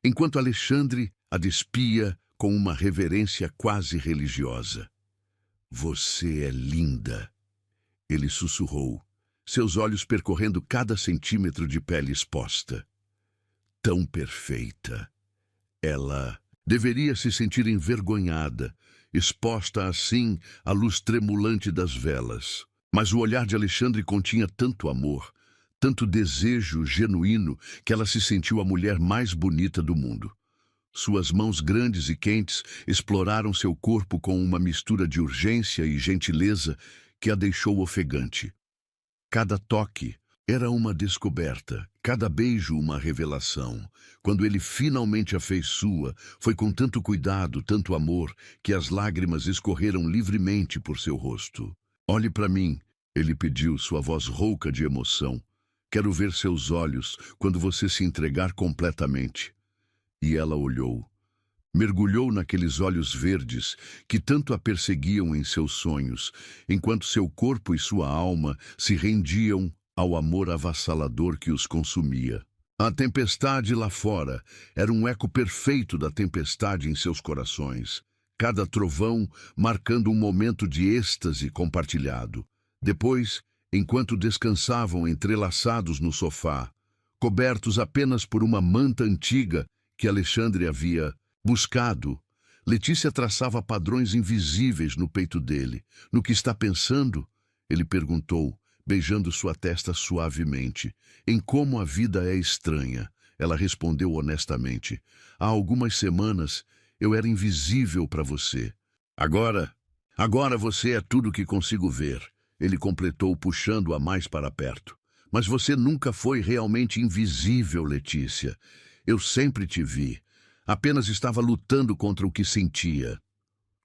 enquanto Alexandre a despia com uma reverência quase religiosa. Você é linda, ele sussurrou, seus olhos percorrendo cada centímetro de pele exposta. Tão perfeita. Ela deveria se sentir envergonhada, exposta assim à luz tremulante das velas. Mas o olhar de Alexandre continha tanto amor, tanto desejo genuíno, que ela se sentiu a mulher mais bonita do mundo. Suas mãos grandes e quentes exploraram seu corpo com uma mistura de urgência e gentileza que a deixou ofegante. Cada toque era uma descoberta, cada beijo uma revelação. Quando ele finalmente a fez sua, foi com tanto cuidado, tanto amor, que as lágrimas escorreram livremente por seu rosto. Olhe para mim, ele pediu, sua voz rouca de emoção. Quero ver seus olhos quando você se entregar completamente. E ela olhou. Mergulhou naqueles olhos verdes que tanto a perseguiam em seus sonhos, enquanto seu corpo e sua alma se rendiam ao amor avassalador que os consumia. A tempestade lá fora era um eco perfeito da tempestade em seus corações, cada trovão marcando um momento de êxtase compartilhado. Depois, enquanto descansavam entrelaçados no sofá, cobertos apenas por uma manta antiga que Alexandre havia buscado, Letícia traçava padrões invisíveis no peito dele. No que está pensando? Ele perguntou, beijando sua testa suavemente. Em como a vida é estranha. Ela respondeu honestamente. Há algumas semanas eu era invisível para você. Agora você é tudo que consigo ver. Ele completou, puxando-a mais para perto. Mas você nunca foi realmente invisível, Letícia. Eu sempre te vi. Apenas estava lutando contra o que sentia.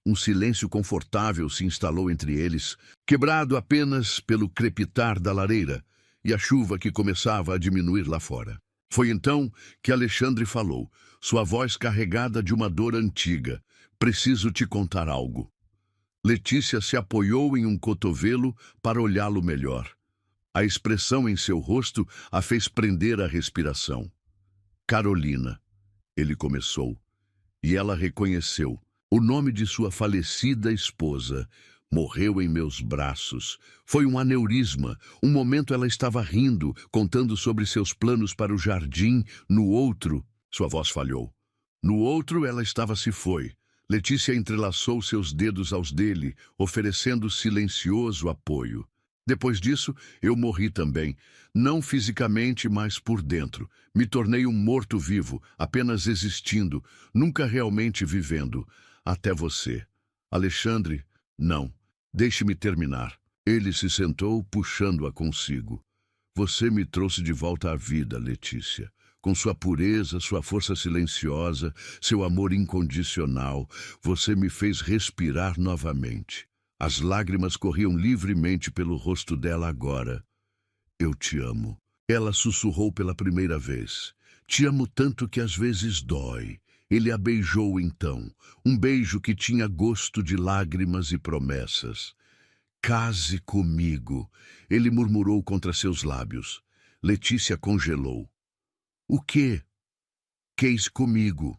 Um silêncio confortável se instalou entre eles, quebrado apenas pelo crepitar da lareira e a chuva que começava a diminuir lá fora. Foi então que Alexandre falou, sua voz carregada de uma dor antiga. Preciso te contar algo. Letícia se apoiou em um cotovelo para olhá-lo melhor. A expressão em seu rosto a fez prender a respiração. Carolina, ele começou. E ela reconheceu. O nome de sua falecida esposa morreu em meus braços. Foi um aneurisma. Um momento ela estava rindo, contando sobre seus planos para o jardim. No outro, sua voz falhou. No outro, ela se foi. Letícia entrelaçou seus dedos aos dele, oferecendo silencioso apoio. Depois disso, eu morri também. Não fisicamente, mas por dentro. Me tornei um morto-vivo, apenas existindo, nunca realmente vivendo. Até você. Alexandre, não. Deixe-me terminar. Ele se sentou, puxando-a consigo. Você me trouxe de volta à vida, Letícia. Com sua pureza, sua força silenciosa, seu amor incondicional, você me fez respirar novamente. As lágrimas corriam livremente pelo rosto dela agora. Eu te amo. Ela sussurrou pela primeira vez. Te amo tanto que às vezes dói. Ele a beijou então, um beijo que tinha gosto de lágrimas e promessas. Case comigo, ele murmurou contra seus lábios. Letícia congelou. O quê? Queis comigo,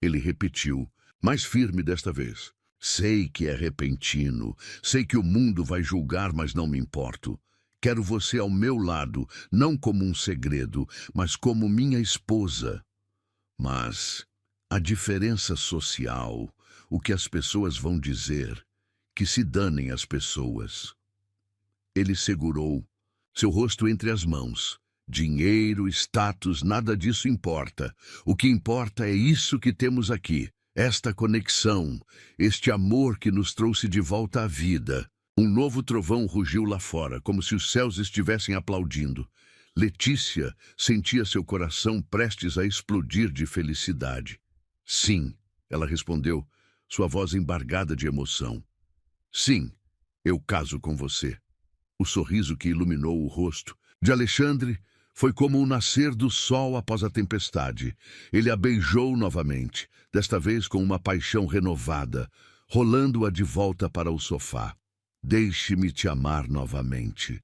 ele repetiu, mais firme desta vez. Sei que é repentino, sei que o mundo vai julgar, mas não me importo. Quero você ao meu lado, não como um segredo, mas como minha esposa. Mas a diferença social, o que as pessoas vão dizer, que se danem as pessoas. Ele segurou, seu rosto entre as mãos. Dinheiro, status, nada disso importa. O que importa é isso que temos aqui. Esta conexão, este amor que nos trouxe de volta à vida. Um novo trovão rugiu lá fora, como se os céus estivessem aplaudindo. Letícia sentia seu coração prestes a explodir de felicidade. Sim, ela respondeu, sua voz embargada de emoção. Sim, eu caso com você. O sorriso que iluminou o rosto de Alexandre foi como o nascer do sol após a tempestade. Ele a beijou novamente, desta vez com uma paixão renovada, rolando-a de volta para o sofá. Deixe-me te amar novamente,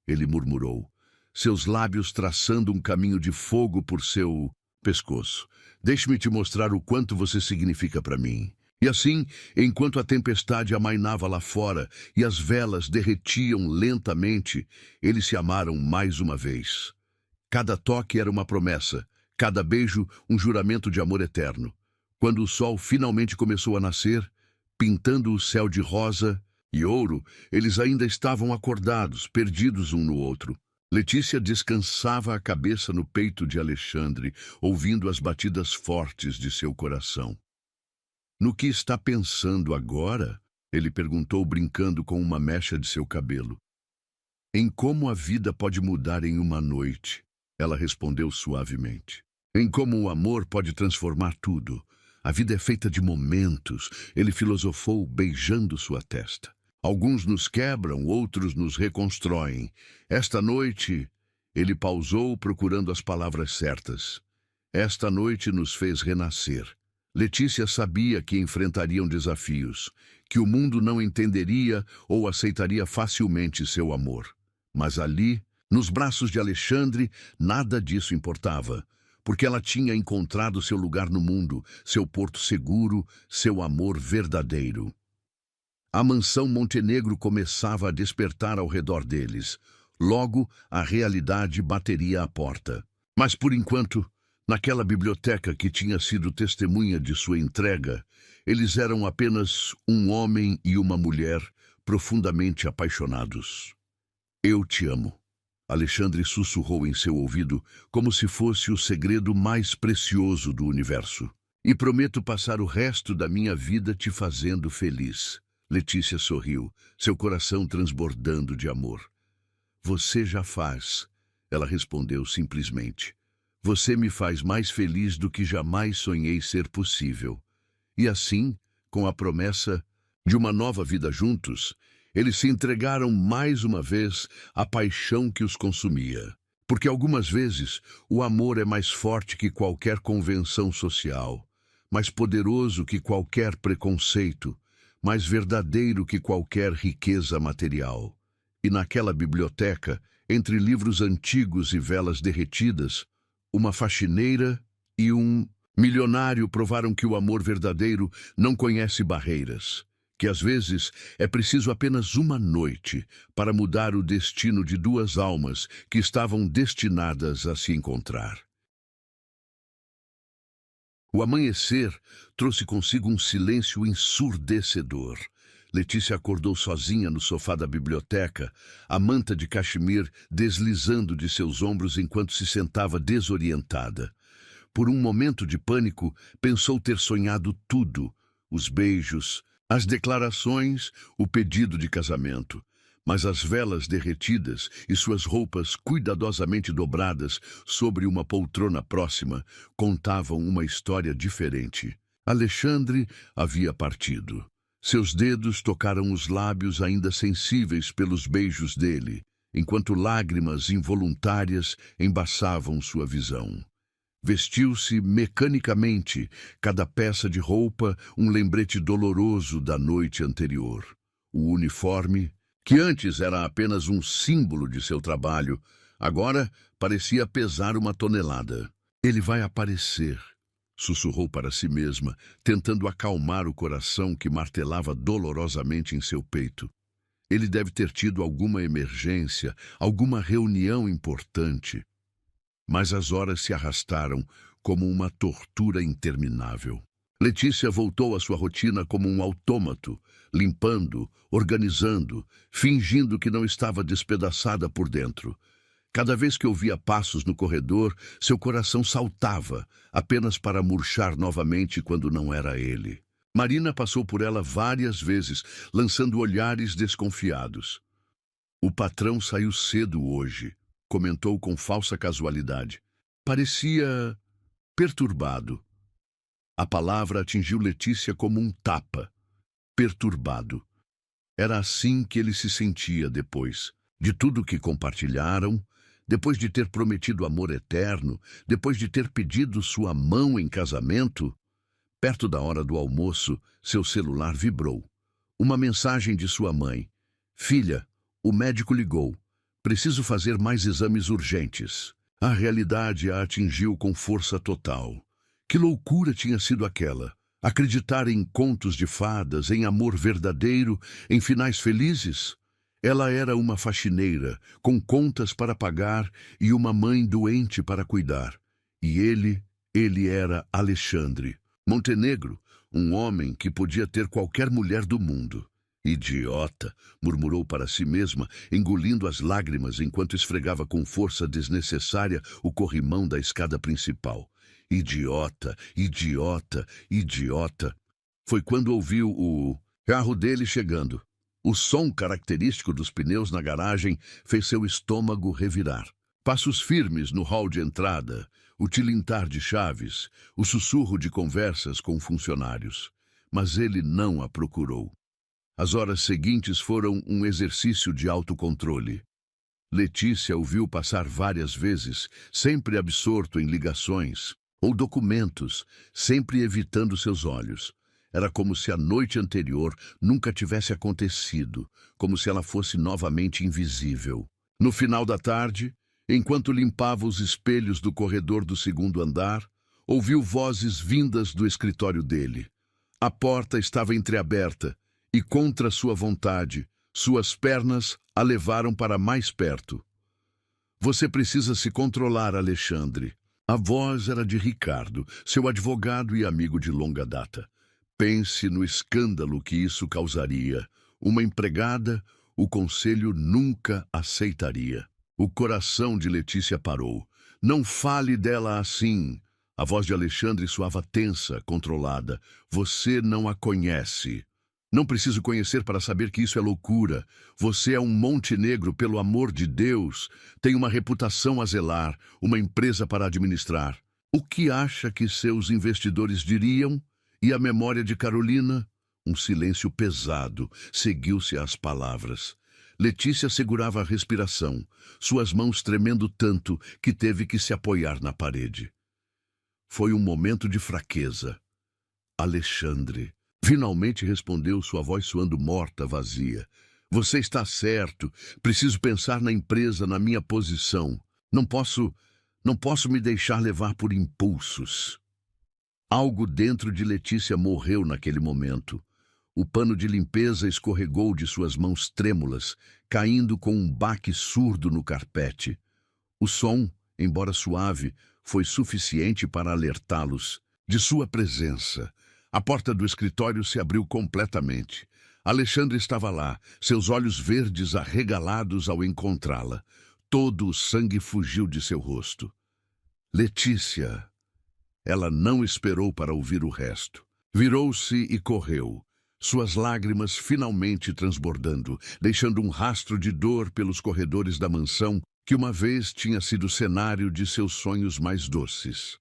ele murmurou, seus lábios traçando um caminho de fogo por seu pescoço. Deixe-me te mostrar o quanto você significa para mim. E assim, enquanto a tempestade amainava lá fora e as velas derretiam lentamente, eles se amaram mais uma vez. Cada toque era uma promessa, cada beijo um juramento de amor eterno. Quando o sol finalmente começou a nascer, pintando o céu de rosa e ouro, eles ainda estavam acordados, perdidos um no outro. Letícia descansava a cabeça no peito de Alexandre, ouvindo as batidas fortes de seu coração. No que está pensando agora? Ele perguntou, brincando com uma mecha de seu cabelo. Em como a vida pode mudar em uma noite. Ela respondeu suavemente. Em como o amor pode transformar tudo. A vida é feita de momentos, ele filosofou, beijando sua testa. Alguns nos quebram, outros nos reconstroem. Esta noite, ele pausou, procurando as palavras certas. Esta noite nos fez renascer. Letícia sabia que enfrentariam desafios, que o mundo não entenderia ou aceitaria facilmente seu amor. Mas ali, nos braços de Alexandre, nada disso importava, porque ela tinha encontrado seu lugar no mundo, seu porto seguro, seu amor verdadeiro. A mansão Montenegro começava a despertar ao redor deles. Logo, a realidade bateria à porta. Mas, por enquanto, naquela biblioteca que tinha sido testemunha de sua entrega, eles eram apenas um homem e uma mulher profundamente apaixonados. Eu te amo. Alexandre sussurrou em seu ouvido, como se fosse o segredo mais precioso do universo. E prometo passar o resto da minha vida te fazendo feliz. Letícia sorriu, seu coração transbordando de amor. Você já faz, ela respondeu simplesmente. Você me faz mais feliz do que jamais sonhei ser possível. E assim, com a promessa de uma nova vida juntos, eles se entregaram mais uma vez à paixão que os consumia. Porque algumas vezes o amor é mais forte que qualquer convenção social, mais poderoso que qualquer preconceito, mais verdadeiro que qualquer riqueza material. E naquela biblioteca, entre livros antigos e velas derretidas, uma faxineira e um Milionário provaram que o amor verdadeiro não conhece barreiras, que às vezes é preciso apenas uma noite para mudar o destino de duas almas que estavam destinadas a se encontrar. O amanhecer trouxe consigo um silêncio ensurdecedor. Letícia acordou sozinha no sofá da biblioteca, a manta de cachemir deslizando de seus ombros enquanto se sentava desorientada. Por um momento de pânico, pensou ter sonhado tudo: os beijos, as declarações, o pedido de casamento. Mas as velas derretidas e suas roupas cuidadosamente dobradas sobre uma poltrona próxima contavam uma história diferente. Alexandre havia partido. Seus dedos tocaram os lábios ainda sensíveis pelos beijos dele, enquanto lágrimas involuntárias embaçavam sua visão. Vestiu-se mecanicamente, cada peça de roupa um lembrete doloroso da noite anterior. O uniforme, que antes era apenas um símbolo de seu trabalho, agora parecia pesar uma tonelada. Ele vai aparecer, sussurrou para si mesma, tentando acalmar o coração que martelava dolorosamente em seu peito. Ele deve ter tido alguma emergência, alguma reunião importante. Mas as horas se arrastaram como uma tortura interminável. Letícia voltou à sua rotina como um autômato, limpando, organizando, fingindo que não estava despedaçada por dentro. Cada vez que ouvia passos no corredor, seu coração saltava, apenas para murchar novamente quando não era ele. Marina passou por ela várias vezes, lançando olhares desconfiados. O patrão saiu cedo hoje, comentou com falsa casualidade. Parecia perturbado. A palavra atingiu Letícia como um tapa. Perturbado. Era assim que ele se sentia depois de tudo que compartilharam, depois de ter prometido amor eterno, depois de ter pedido sua mão em casamento. Perto da hora do almoço, seu celular vibrou. Uma mensagem de sua mãe. Filha, o médico ligou. Preciso fazer mais exames urgentes. A realidade a atingiu com força total. Que loucura tinha sido aquela? Acreditar em contos de fadas, em amor verdadeiro, em finais felizes? Ela era uma faxineira, com contas para pagar e uma mãe doente para cuidar. E ele era Alexandre Montenegro, um homem que podia ter qualquer mulher do mundo. Idiota, murmurou para si mesma, engolindo as lágrimas enquanto esfregava com força desnecessária o corrimão da escada principal. Idiota, idiota, idiota. Foi quando ouviu o carro dele chegando. O som característico dos pneus na garagem fez seu estômago revirar. Passos firmes no hall de entrada, o tilintar de chaves, o sussurro de conversas com funcionários. Mas ele não a procurou. As horas seguintes foram um exercício de autocontrole. Letícia o viu passar várias vezes, sempre absorto em ligações ou documentos, sempre evitando seus olhos. Era como se a noite anterior nunca tivesse acontecido, como se ela fosse novamente invisível. No final da tarde, enquanto limpava os espelhos do corredor do segundo andar, ouviu vozes vindas do escritório dele. A porta estava entreaberta e, contra sua vontade, suas pernas a levaram para mais perto. Você precisa se controlar, Alexandre. A voz era de Ricardo, seu advogado e amigo de longa data. Pense no escândalo que isso causaria. Uma empregada, o conselho nunca aceitaria. O coração de Letícia parou. Não fale dela assim. A voz de Alexandre soava tensa, controlada. Você não a conhece. Não preciso conhecer para saber que isso é loucura. Você é um Montenegro, pelo amor de Deus. Tem uma reputação a zelar, uma empresa para administrar. O que acha que seus investidores diriam? E a memória de Carolina? Um silêncio pesado seguiu-se às palavras. Letícia segurava a respiração, suas mãos tremendo tanto que teve que se apoiar na parede. Foi um momento de fraqueza. Alexandre. Finalmente respondeu, sua voz soando morta, vazia. Você está certo. Preciso pensar na empresa, na minha posição. Não posso me deixar levar por impulsos. Algo dentro de Letícia morreu naquele momento. O pano de limpeza escorregou de suas mãos trêmulas, caindo com um baque surdo no carpete. O som, embora suave, foi suficiente para alertá-los de sua presença. A porta do escritório se abriu completamente. Alexandre estava lá, seus olhos verdes arregalados ao encontrá-la. Todo o sangue fugiu de seu rosto. Letícia! Ela não esperou para ouvir o resto. Virou-se e correu, suas lágrimas finalmente transbordando, deixando um rastro de dor pelos corredores da mansão que uma vez tinha sido cenário de seus sonhos mais doces.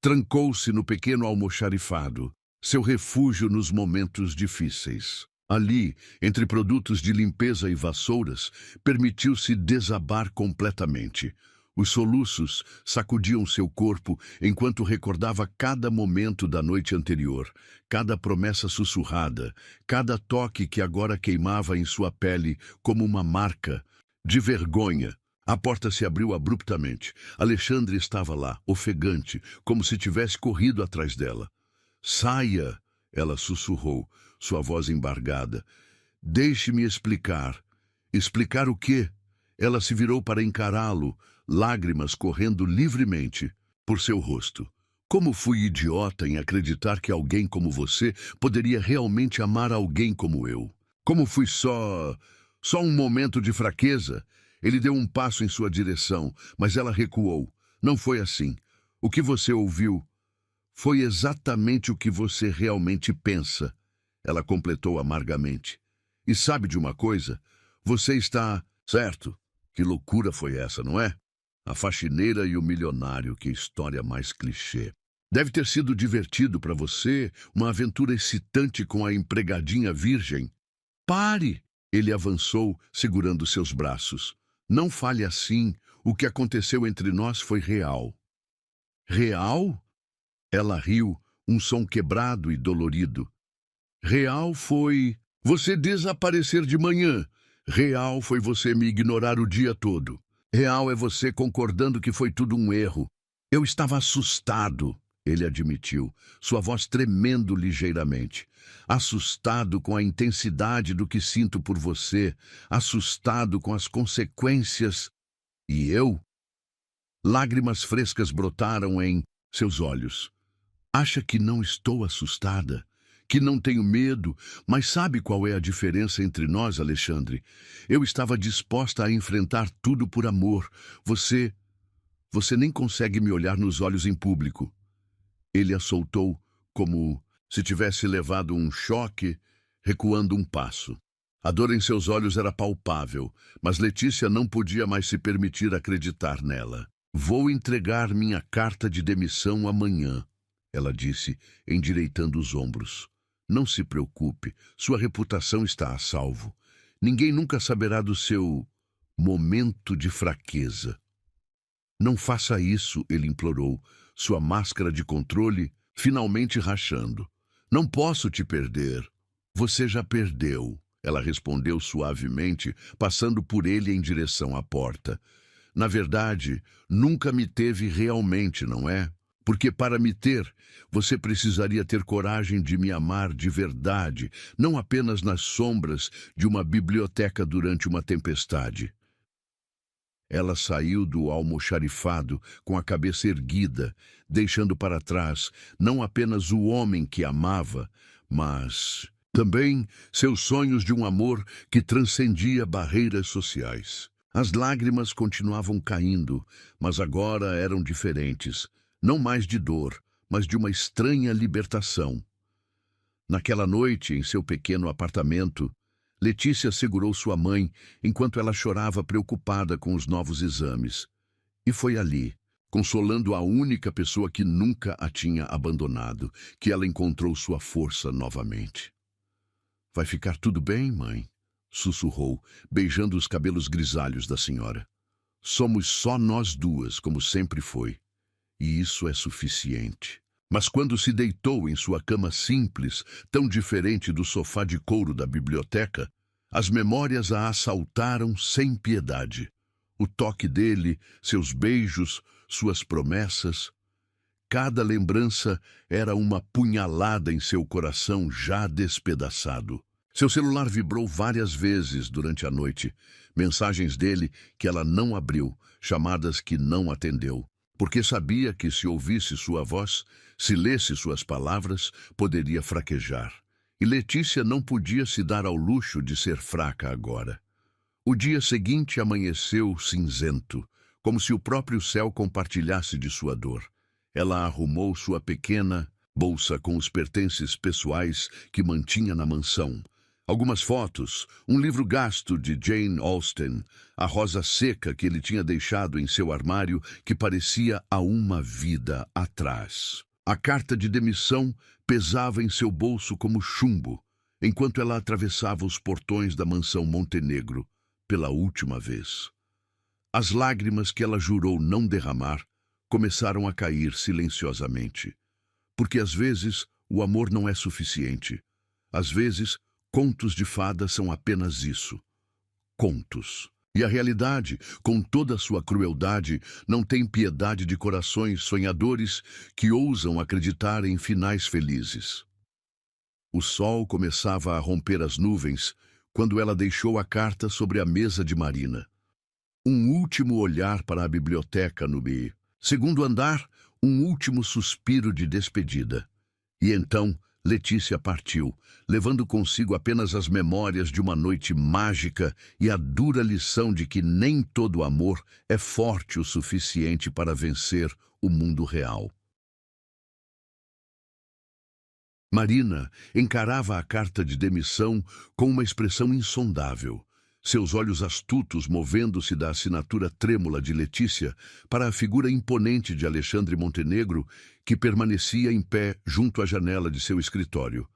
Trancou-se no pequeno almoxarifado, seu refúgio nos momentos difíceis. Ali, entre produtos de limpeza e vassouras, permitiu-se desabar completamente. Os soluços sacudiam seu corpo enquanto recordava cada momento da noite anterior, cada promessa sussurrada, cada toque que agora queimava em sua pele como uma marca de vergonha. A porta se abriu abruptamente. Alexandre estava lá, ofegante, como se tivesse corrido atrás dela. "Saia!" ela sussurrou, sua voz embargada. "Deixe-me explicar." "Explicar o quê?" Ela se virou para encará-lo, lágrimas correndo livremente por seu rosto. "Como fui idiota em acreditar que alguém como você poderia realmente amar alguém como eu. Como fui só um momento de fraqueza." Ele deu um passo em sua direção, mas ela recuou. "Não foi assim. O que você ouviu foi exatamente o que você realmente pensa." Ela completou amargamente. "E sabe de uma coisa? Você está certo." Que loucura foi essa, não é? A faxineira e o milionário, que história mais clichê. Deve ter sido divertido para você, uma aventura excitante com a empregadinha virgem. "Pare!" Ele avançou, segurando seus braços. "Não fale assim. O que aconteceu entre nós foi real." "Real?" Ela riu, um som quebrado e dolorido. "Real foi você desaparecer de manhã. Real foi você me ignorar o dia todo. Real é você concordando que foi tudo um erro." "Eu estava assustado," ele admitiu, sua voz tremendo ligeiramente. "Assustado com a intensidade do que sinto por você, assustado com as consequências." "E eu?" Lágrimas frescas brotaram em seus olhos. "Acha que não estou assustada? Que não tenho medo? Mas sabe qual é a diferença entre nós, Alexandre? Eu estava disposta a enfrentar tudo por amor. Você nem consegue me olhar nos olhos em público." Ele a soltou como se tivesse levado um choque, recuando um passo. A dor em seus olhos era palpável, mas Letícia não podia mais se permitir acreditar nela. "Vou entregar minha carta de demissão amanhã," ela disse, endireitando os ombros. "Não se preocupe, sua reputação está a salvo. Ninguém nunca saberá do seu momento de fraqueza." "Não faça isso," ele implorou, sua máscara de controle finalmente rachando. "Não posso te perder." "Você já perdeu," ela respondeu suavemente, passando por ele em direção à porta. "Na verdade, nunca me teve realmente, não é? Porque para me ter, você precisaria ter coragem de me amar de verdade, não apenas nas sombras de uma biblioteca durante uma tempestade." Ela saiu do almoxarifado com a cabeça erguida, deixando para trás não apenas o homem que amava, mas também seus sonhos de um amor que transcendia barreiras sociais. As lágrimas continuavam caindo, mas agora eram diferentes, não mais de dor, mas de uma estranha libertação. Naquela noite, em seu pequeno apartamento, Letícia segurou sua mãe enquanto ela chorava preocupada com os novos exames. E foi ali, consolando a única pessoa que nunca a tinha abandonado, que ela encontrou sua força novamente. "Vai ficar tudo bem, mãe?" sussurrou, beijando os cabelos grisalhos da senhora. "Somos só nós duas, como sempre foi. E isso é suficiente." Mas quando se deitou em sua cama simples, tão diferente do sofá de couro da biblioteca, as memórias a assaltaram sem piedade. O toque dele, seus beijos, suas promessas. cada lembrança era uma punhalada em seu coração já despedaçado. Seu celular vibrou várias vezes durante a noite. Mensagens dele que ela não abriu, chamadas que não atendeu. Porque sabia que se ouvisse sua voz, se lesse suas palavras, poderia fraquejar. E Letícia não podia se dar ao luxo de ser fraca agora. O dia seguinte amanheceu cinzento, como se o próprio céu compartilhasse de sua dor. Ela arrumou sua pequena bolsa com os pertences pessoais que mantinha na mansão. Algumas fotos, um livro gasto de Jane Austen, a rosa seca que ele tinha deixado em seu armário que parecia há uma vida atrás. A carta de demissão pesava em seu bolso como chumbo, enquanto ela atravessava os portões da mansão Montenegro pela última vez. As lágrimas que ela jurou não derramar começaram a cair silenciosamente. Porque às vezes o amor não é suficiente. Às vezes, contos de fadas são apenas isso. Contos. E a realidade, com toda a sua crueldade, não tem piedade de corações sonhadores que ousam acreditar em finais felizes. O sol começava a romper as nuvens quando ela deixou a carta sobre a mesa de Marina. Um último olhar para a biblioteca no segundo andar, um último suspiro de despedida. E então Letícia partiu, levando consigo apenas as memórias de uma noite mágica e a dura lição de que nem todo amor é forte o suficiente para vencer o mundo real. Marina encarava a carta de demissão com uma expressão insondável, seus olhos astutos movendo-se da assinatura trêmula de Letícia para a figura imponente de Alexandre Montenegro, que permanecia em pé junto à janela de seu escritório.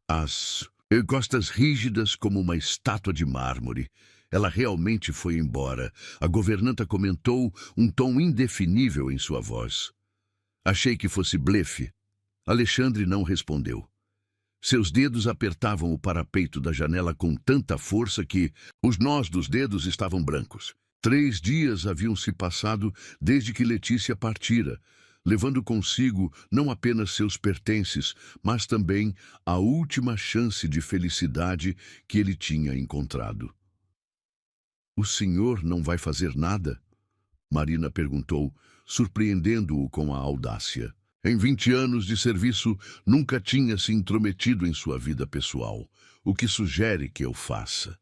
As costas rígidas como uma estátua de mármore. Ela realmente foi embora. A governanta comentou, um tom indefinível em sua voz. Achei que fosse blefe. Alexandre não respondeu. Seus dedos apertavam o parapeito da janela com tanta força que os nós dos dedos estavam brancos. 3 dias haviam se passado desde que Letícia partira, levando consigo não apenas seus pertences, mas também a última chance de felicidade que ele tinha encontrado. "O senhor não vai fazer nada?" Marina perguntou, surpreendendo-o com a audácia. Em 20 anos de serviço, nunca tinha se intrometido em sua vida pessoal. "O que sugere que eu faça?"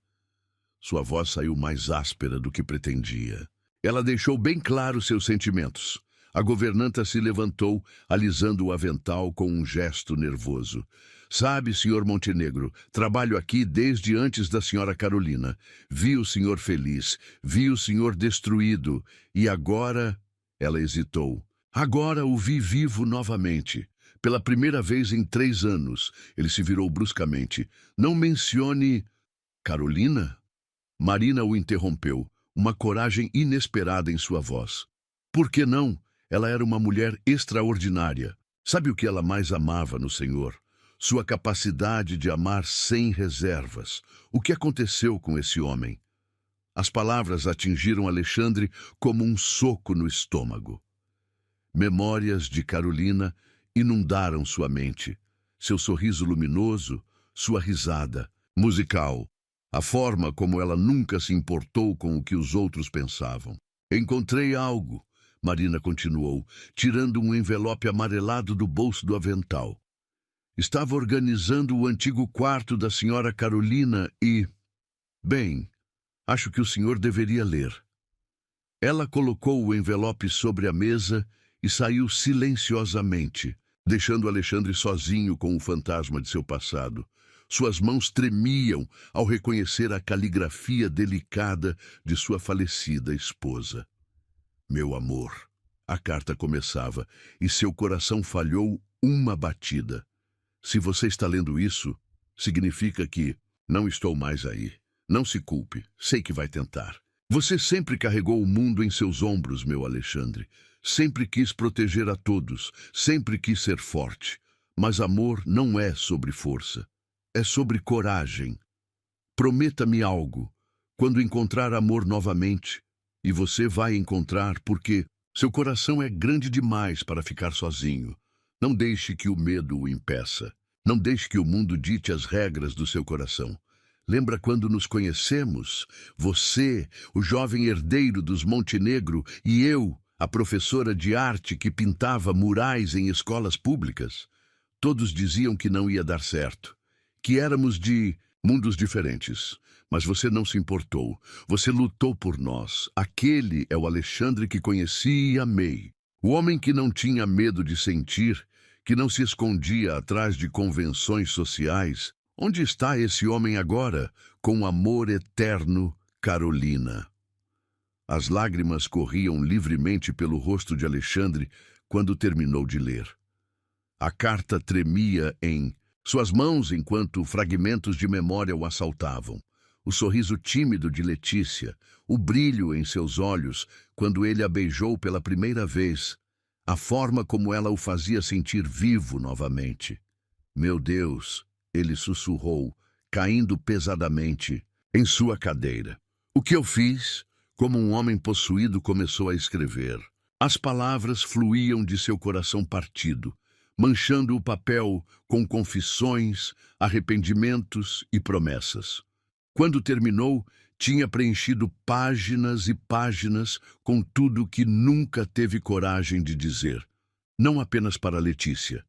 Sua voz saiu mais áspera do que pretendia. Ela deixou bem claro seus sentimentos. A governanta se levantou, alisando o avental com um gesto nervoso. "Sabe, senhor Montenegro, trabalho aqui desde antes da senhora Carolina. Vi o senhor feliz, vi o senhor destruído, e agora..." Ela hesitou. "Agora o vi vivo novamente. Pela primeira vez em 3 anos. Ele se virou bruscamente. "Não mencione..." "Carolina?" Marina o interrompeu, uma coragem inesperada em sua voz. "Por que não? Ela era uma mulher extraordinária. Sabe o que ela mais amava no senhor? Sua capacidade de amar sem reservas. O que aconteceu com esse homem?" As palavras atingiram Alexandre como um soco no estômago. Memórias de Carolina inundaram sua mente. Seu sorriso luminoso, sua risada, musical, a forma como ela nunca se importou com o que os outros pensavam. "Encontrei algo", Marina continuou, tirando um envelope amarelado do bolso do avental. "Estava organizando o antigo quarto da senhora Carolina e... Bem, acho que o senhor deveria ler." Ela colocou o envelope sobre a mesa e saiu silenciosamente, deixando Alexandre sozinho com o fantasma de seu passado. Suas mãos tremiam ao reconhecer a caligrafia delicada de sua falecida esposa. "Meu amor", a carta começava, e seu coração falhou uma batida. "Se você está lendo isso, significa que não estou mais aí. Não se culpe, sei que vai tentar. Você sempre carregou o mundo em seus ombros, meu Alexandre. Sempre quis proteger a todos, sempre quis ser forte. Mas amor não é sobre força, é sobre coragem. Prometa-me algo, quando encontrar amor novamente, e você vai encontrar porque Seu coração é grande demais para ficar sozinho. Não deixe que o medo o impeça. Não deixe que o mundo dite as regras do seu coração. Lembra quando nos conhecemos? Você, o jovem herdeiro dos Montenegro, e eu, a professora de arte que pintava murais em escolas públicas? Todos diziam que não ia dar certo, que éramos de mundos diferentes. Mas você não se importou. Você lutou por nós. Aquele é o Alexandre que conheci e amei. O homem que não tinha medo de sentir, que não se escondia atrás de convenções sociais. Onde está esse homem agora, com amor eterno, Carolina? As lágrimas corriam livremente pelo rosto de Alexandre quando terminou de ler. A carta tremia em suas mãos enquanto fragmentos de memória o assaltavam. O sorriso tímido de Letícia, o brilho em seus olhos quando ele a beijou pela primeira vez, a forma como ela o fazia sentir vivo novamente. Meu Deus, ele sussurrou, caindo pesadamente em sua cadeira. O que eu fiz? Como um homem possuído começou a escrever. As palavras fluíam de seu coração partido, manchando o papel com confissões, arrependimentos e promessas. Quando terminou, tinha preenchido páginas e páginas com tudo que nunca teve coragem de dizer. Não apenas para Letícia,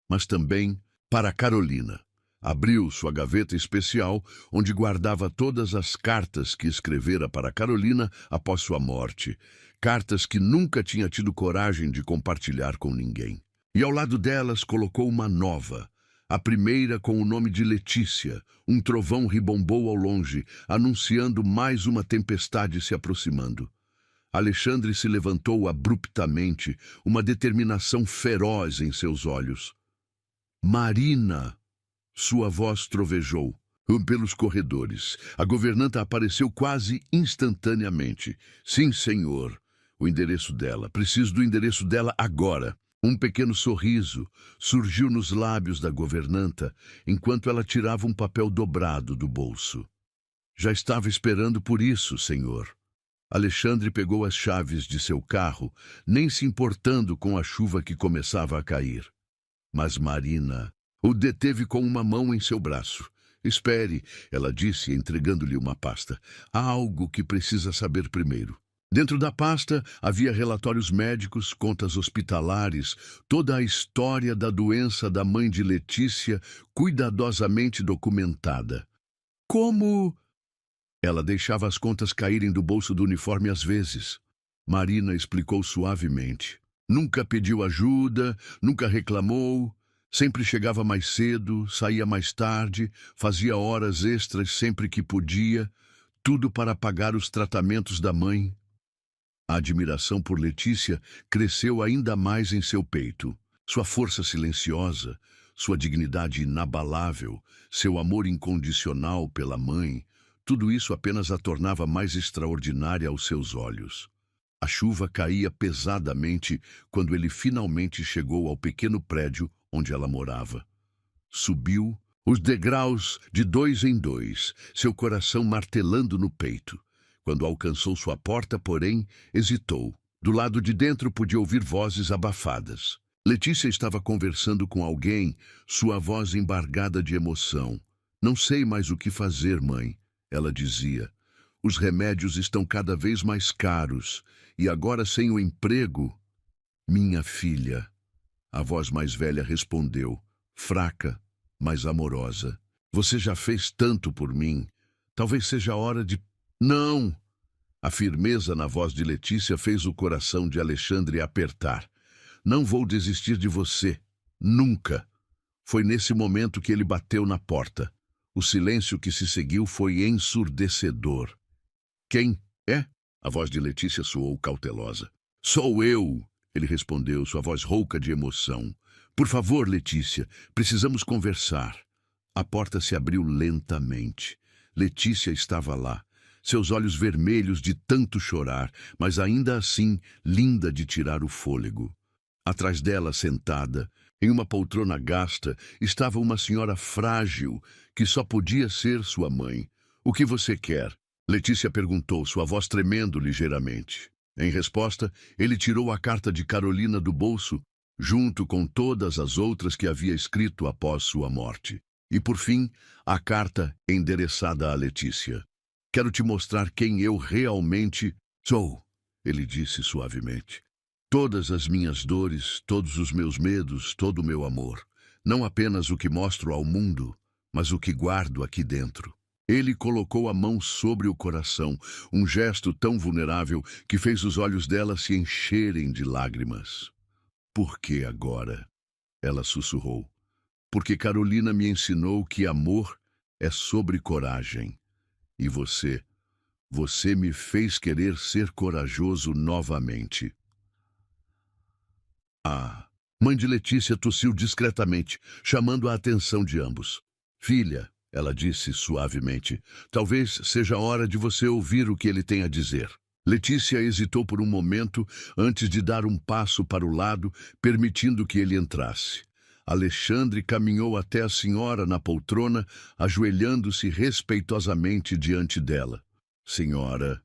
mas também para Carolina. Abriu sua gaveta especial, onde guardava todas as cartas que escrevera para Carolina após sua morte. Cartas que nunca tinha tido coragem de compartilhar com ninguém. E ao lado delas colocou uma nova, a primeira com o nome de Letícia. Um trovão ribombou ao longe, anunciando mais uma tempestade se aproximando. Alexandre se levantou abruptamente, uma determinação feroz em seus olhos. Marina! Sua voz trovejou. Pelos corredores. A governanta apareceu quase instantaneamente. Sim, senhor. O endereço dela. Preciso do endereço dela agora. Um pequeno sorriso surgiu nos lábios da governanta enquanto ela tirava um papel dobrado do bolso. Já estava esperando por isso, senhor. Alexandre pegou as chaves de seu carro, nem se importando com a chuva que começava a cair. Mas Marina o deteve com uma mão em seu braço. Espere, ela disse, entregando-lhe uma pasta. Há algo que precisa saber primeiro. Dentro da pasta havia relatórios médicos, contas hospitalares, toda a história da doença da mãe de Letícia, cuidadosamente documentada. Como? Ela deixava as contas caírem do bolso do uniforme às vezes. Marina explicou suavemente. Nunca pediu ajuda, nunca reclamou, sempre chegava mais cedo, saía mais tarde, fazia horas extras sempre que podia, tudo para pagar os tratamentos da mãe. A admiração por Letícia cresceu ainda mais em seu peito. Sua força silenciosa, sua dignidade inabalável, seu amor incondicional pela mãe, tudo isso apenas a tornava mais extraordinária aos seus olhos. A chuva caía pesadamente quando ele finalmente chegou ao pequeno prédio onde ela morava. Subiu os degraus de 2 em 2, seu coração martelando no peito. Quando alcançou sua porta, porém, hesitou. Do lado de dentro podia ouvir vozes abafadas. Letícia estava conversando com alguém, sua voz embargada de emoção. Não sei mais o que fazer, mãe, ela dizia. Os remédios estão cada vez mais caros, e agora sem o emprego... Minha filha, a voz mais velha respondeu, fraca, mas amorosa. Você já fez tanto por mim. Talvez seja a hora de... Não! A firmeza na voz de Letícia fez o coração de Alexandre apertar. Não vou desistir de você. Nunca. Foi nesse momento que ele bateu na porta. O silêncio que se seguiu foi ensurdecedor. Quem é? A voz de Letícia soou cautelosa. Sou eu, ele respondeu, sua voz rouca de emoção. Por favor, Letícia, precisamos conversar. A porta se abriu lentamente. Letícia estava lá. Seus olhos vermelhos de tanto chorar, mas ainda assim linda de tirar o fôlego. Atrás dela, sentada, em uma poltrona gasta, estava uma senhora frágil, que só podia ser sua mãe. O que você quer? Letícia perguntou, sua voz tremendo ligeiramente. Em resposta, ele tirou a carta de Carolina do bolso, junto com todas as outras que havia escrito após sua morte. E, por fim, a carta endereçada a Letícia. Quero te mostrar quem eu realmente sou, ele disse suavemente. Todas as minhas dores, todos os meus medos, todo o meu amor. Não apenas o que mostro ao mundo, mas o que guardo aqui dentro. Ele colocou a mão sobre o coração, um gesto tão vulnerável que fez os olhos dela se encherem de lágrimas. Por que agora? Ela sussurrou. Porque Carolina me ensinou que amor é sobre coragem. E você me fez querer ser corajoso novamente. A mãe de Letícia tossiu discretamente, chamando a atenção de ambos. Filha, ela disse suavemente, talvez seja a hora de você ouvir o que ele tem a dizer. Letícia hesitou por um momento antes de dar um passo para o lado, permitindo que ele entrasse. Alexandre caminhou até a senhora na poltrona, ajoelhando-se respeitosamente diante dela. Senhora,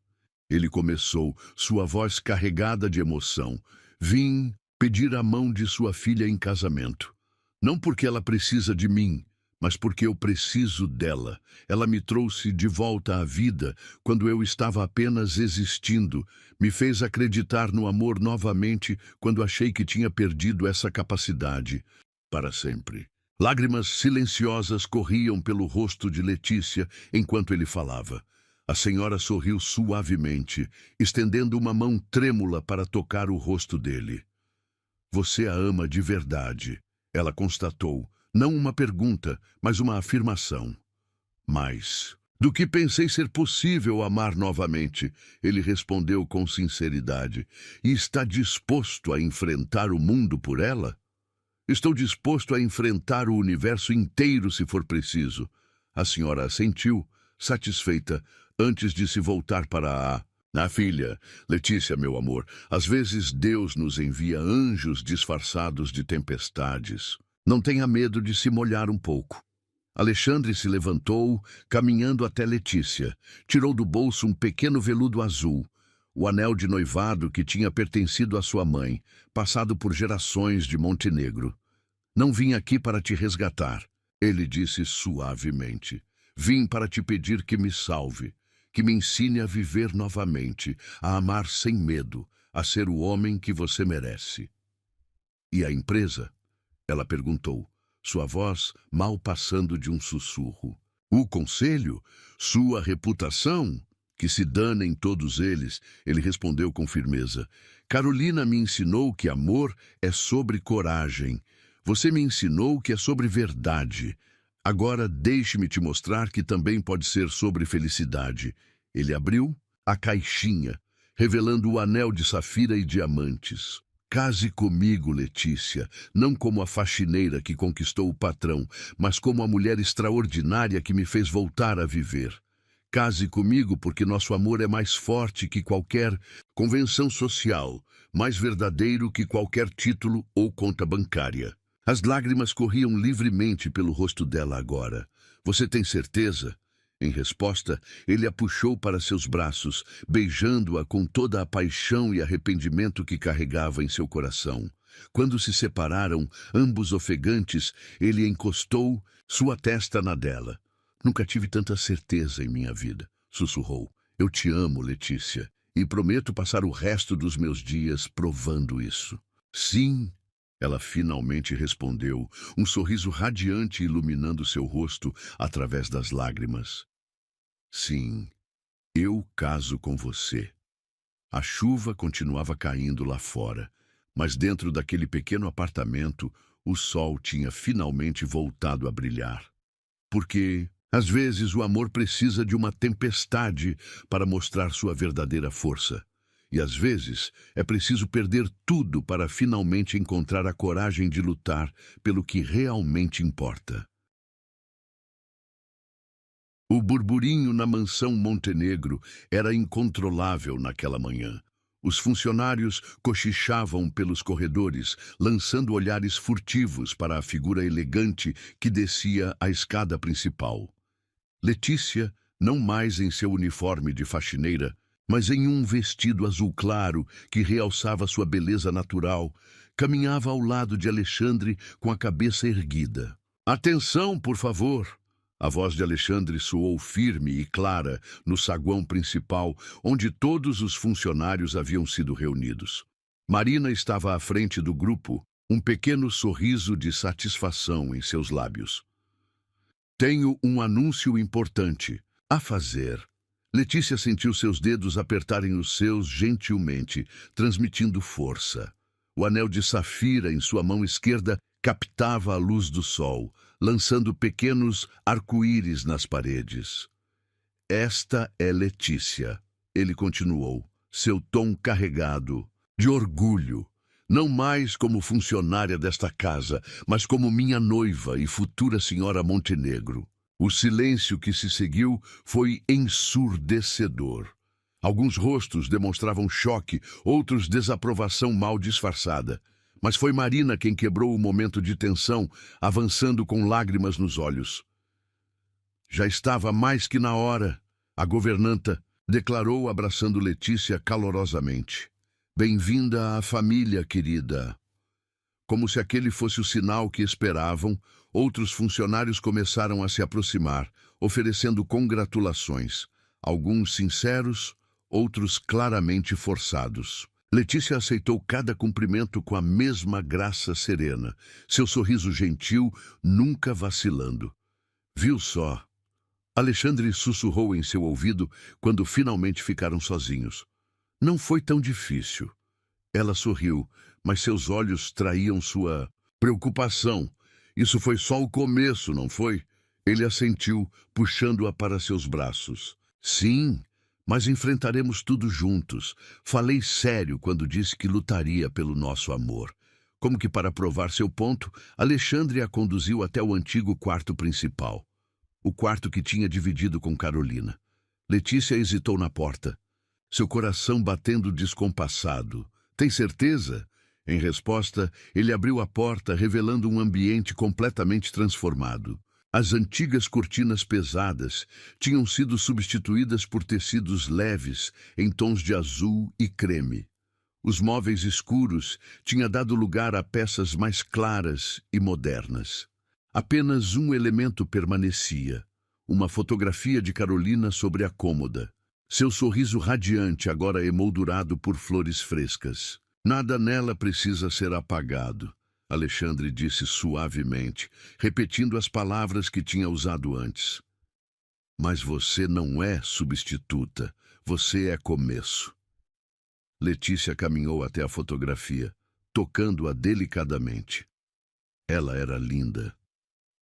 ele começou, sua voz carregada de emoção. Vim pedir a mão de sua filha em casamento. Não porque ela precisa de mim, mas porque eu preciso dela. Ela me trouxe de volta à vida quando eu estava apenas existindo. Me fez acreditar no amor novamente quando achei que tinha perdido essa capacidade. Para sempre. Lágrimas silenciosas corriam pelo rosto de Letícia enquanto ele falava. A senhora sorriu suavemente, estendendo uma mão trêmula para tocar o rosto dele. Você a ama de verdade, ela constatou, não uma pergunta, mas uma afirmação. Mas, do que pensei ser possível amar novamente, ele respondeu com sinceridade, e está disposto a enfrentar o mundo por ela? Estou disposto a enfrentar o universo inteiro se for preciso. A senhora assentiu, satisfeita, antes de se voltar para a filha. Letícia, meu amor, às vezes Deus nos envia anjos disfarçados de tempestades. Não tenha medo de se molhar um pouco. Alexandre se levantou, caminhando até Letícia. Tirou do bolso um pequeno veludo azul, o anel de noivado que tinha pertencido à sua mãe, passado por gerações de Montenegro. Não vim aqui para te resgatar, ele disse suavemente. Vim para te pedir que me salve, que me ensine a viver novamente, a amar sem medo, a ser o homem que você merece. E a empresa? Ela perguntou, sua voz mal passando de um sussurro. O conselho? Sua reputação? Que se danem todos eles, ele respondeu com firmeza. Carolina me ensinou que amor é sobre coragem. Você me ensinou que é sobre verdade. Agora deixe-me te mostrar que também pode ser sobre felicidade. Ele abriu a caixinha, revelando o anel de safira e diamantes. Case comigo, Letícia, não como a faxineira que conquistou o patrão, mas como a mulher extraordinária que me fez voltar a viver. Case comigo porque nosso amor é mais forte que qualquer convenção social, mais verdadeiro que qualquer título ou conta bancária. As lágrimas corriam livremente pelo rosto dela agora. Você tem certeza? Em resposta, ele a puxou para seus braços, beijando-a com toda a paixão e arrependimento que carregava em seu coração. Quando se separaram, ambos ofegantes, ele encostou sua testa na dela. Nunca tive tanta certeza em minha vida, sussurrou. Eu te amo, Letícia, e prometo passar o resto dos meus dias provando isso. Sim, ela finalmente respondeu, um sorriso radiante iluminando seu rosto através das lágrimas. Sim, eu caso com você. A chuva continuava caindo lá fora, mas dentro daquele pequeno apartamento, o sol tinha finalmente voltado a brilhar. Porque, às vezes, o amor precisa de uma tempestade para mostrar sua verdadeira força. E, às vezes, é preciso perder tudo para finalmente encontrar a coragem de lutar pelo que realmente importa. O burburinho na mansão Montenegro era incontrolável naquela manhã. Os funcionários cochichavam pelos corredores, lançando olhares furtivos para a figura elegante que descia a escada principal. Letícia, não mais em seu uniforme de faxineira, mas em um vestido azul claro que realçava sua beleza natural, caminhava ao lado de Alexandre com a cabeça erguida. "Atenção, por favor!" A voz de Alexandre soou firme e clara no saguão principal, onde todos os funcionários haviam sido reunidos. Marina estava à frente do grupo, um pequeno sorriso de satisfação em seus lábios. "Tenho um anúncio importante a fazer." Letícia sentiu seus dedos apertarem os seus gentilmente, transmitindo força. O anel de safira em sua mão esquerda captava a luz do sol, lançando pequenos arco-íris nas paredes. "Esta é Letícia", ele continuou, seu tom carregado de orgulho. "Não mais como funcionária desta casa, mas como minha noiva e futura senhora Montenegro." O silêncio que se seguiu foi ensurdecedor. Alguns rostos demonstravam choque, outros desaprovação mal disfarçada. Mas foi Marina quem quebrou o momento de tensão, avançando com lágrimas nos olhos. "Já estava mais que na hora", a governanta declarou, abraçando Letícia calorosamente. "Bem-vinda à família, querida." Como se aquele fosse o sinal que esperavam, outros funcionários começaram a se aproximar, oferecendo congratulações, alguns sinceros, outros claramente forçados. Letícia aceitou cada cumprimento com a mesma graça serena, seu sorriso gentil nunca vacilando. "Viu só?" Alexandre sussurrou em seu ouvido quando finalmente ficaram sozinhos. "Não foi tão difícil." Ela sorriu, mas seus olhos traíam sua preocupação. "Isso foi só o começo, não foi?" Ele assentiu, puxando-a para seus braços. "Sim, mas enfrentaremos tudo juntos. Falei sério quando disse que lutaria pelo nosso amor." Como que para provar seu ponto, Alexandre a conduziu até o antigo quarto principal. O quarto que tinha dividido com Carolina. Letícia hesitou na porta, seu coração batendo descompassado. "Tem certeza?" Em resposta, ele abriu a porta, revelando um ambiente completamente transformado. As antigas cortinas pesadas tinham sido substituídas por tecidos leves em tons de azul e creme. Os móveis escuros tinham dado lugar a peças mais claras e modernas. Apenas um elemento permanecia: uma fotografia de Carolina sobre a cômoda. Seu sorriso radiante, agora emoldurado por flores frescas. "Nada nela precisa ser apagado", Alexandre disse suavemente, repetindo as palavras que tinha usado antes. "Mas você não é substituta, você é começo." Letícia caminhou até a fotografia, tocando-a delicadamente. Ela era linda.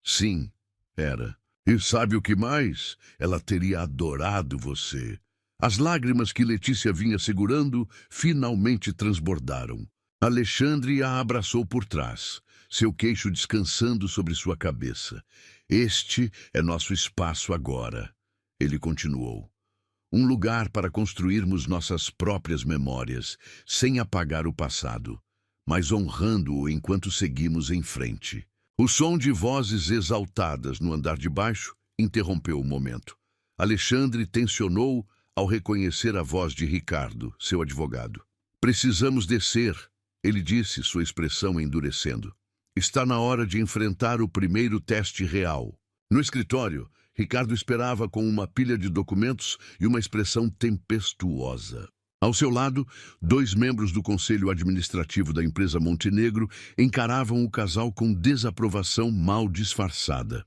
Sim, era. E sabe o que mais? Ela teria adorado você. As lágrimas que Letícia vinha segurando finalmente transbordaram. Alexandre a abraçou por trás, seu queixo descansando sobre sua cabeça. "Este é nosso espaço agora", ele continuou. "Um lugar para construirmos nossas próprias memórias, sem apagar o passado, mas honrando-o enquanto seguimos em frente." O som de vozes exaltadas no andar de baixo interrompeu o momento. Alexandre tensionou ao reconhecer a voz de Ricardo, seu advogado. "Precisamos descer", ele disse, sua expressão endurecendo. "Está na hora de enfrentar o primeiro teste real." No escritório, Ricardo esperava com uma pilha de documentos e uma expressão tempestuosa. Ao seu lado, 2 membros do conselho administrativo da empresa Montenegro encaravam o casal com desaprovação mal disfarçada.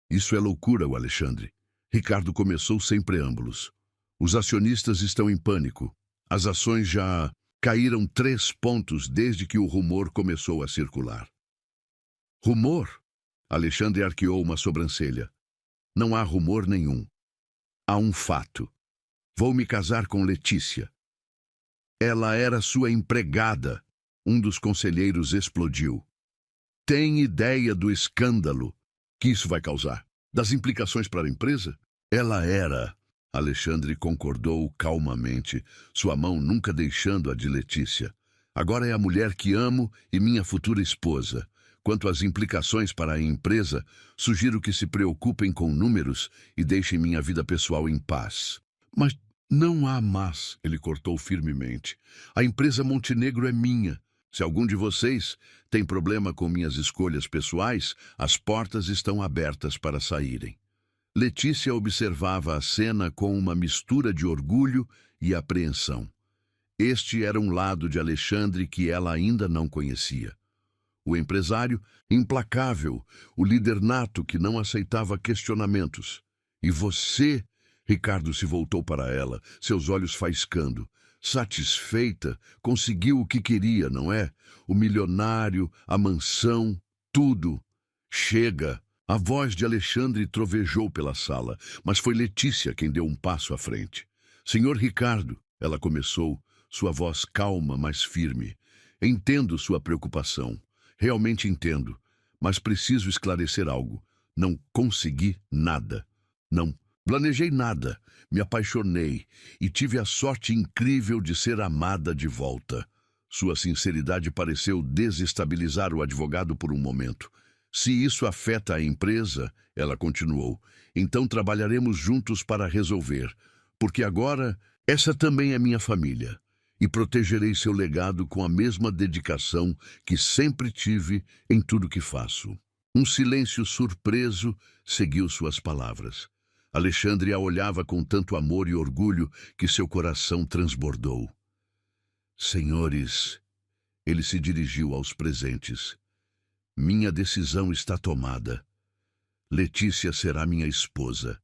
"Isso é loucura, Alexandre." Ricardo começou sem preâmbulos. "Os acionistas estão em pânico. As ações já caíram 3 pontos desde que o rumor começou a circular." "Rumor?" Alexandre arqueou uma sobrancelha. "Não há rumor nenhum. Há um fato. Vou me casar com Letícia." "Ela era sua empregada", um dos conselheiros explodiu. "Tem ideia do escândalo que isso vai causar? Das implicações para a empresa?" "Ela era", Alexandre concordou calmamente, sua mão nunca deixando a de Letícia. "Agora é a mulher que amo e minha futura esposa. Quanto às implicações para a empresa, sugiro que se preocupem com números e deixem minha vida pessoal em paz." "Mas Não há mas, ele cortou firmemente. A empresa Montenegro é minha. Se algum de vocês tem problema com minhas escolhas pessoais, as portas estão abertas para saírem. Letícia observava a cena com uma mistura de orgulho e apreensão. Este era um lado de Alexandre que ela ainda não conhecia. O empresário, implacável, o líder nato que não aceitava questionamentos. E você, Ricardo se voltou para ela, seus olhos faiscando. Satisfeita, conseguiu o que queria, não é? O milionário, a mansão, tudo. Chega! A voz de Alexandre trovejou pela sala, mas foi Letícia quem deu um passo à frente. Senhor Ricardo, ela começou, sua voz calma, mas firme. Entendo sua preocupação. Realmente entendo, mas preciso esclarecer algo. Não consegui nada. Não planejei nada. Me apaixonei e tive a sorte incrível de ser amada de volta. Sua sinceridade pareceu desestabilizar o advogado por um momento. Se isso afeta a empresa, ela continuou, então trabalharemos juntos para resolver, porque agora essa também é minha família. E protegerei seu legado com a mesma dedicação que sempre tive em tudo que faço. Um silêncio surpreso seguiu suas palavras. Alexandre a olhava com tanto amor e orgulho que seu coração transbordou. Senhores, ele se dirigiu aos presentes. Minha decisão está tomada. Letícia será minha esposa.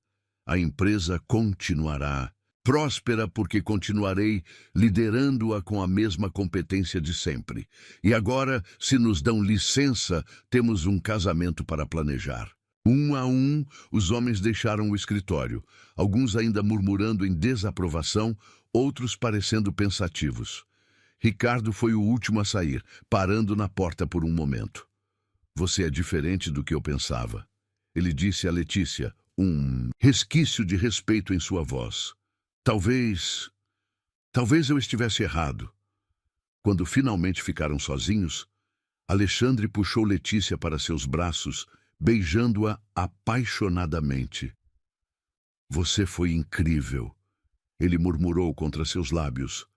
A empresa continuará próspera porque continuarei liderando-a com a mesma competência de sempre. E agora, se nos dão licença, temos um casamento para planejar. Um a um, os homens deixaram o escritório, alguns ainda murmurando em desaprovação, outros parecendo pensativos. Ricardo foi o último a sair, parando na porta por um momento. Você é diferente do que eu pensava. Ele disse a Letícia, um resquício de respeito em sua voz. Talvez eu estivesse errado. Quando finalmente ficaram sozinhos, Alexandre puxou Letícia para seus braços, beijando-a apaixonadamente. Você foi incrível, ele murmurou contra seus lábios.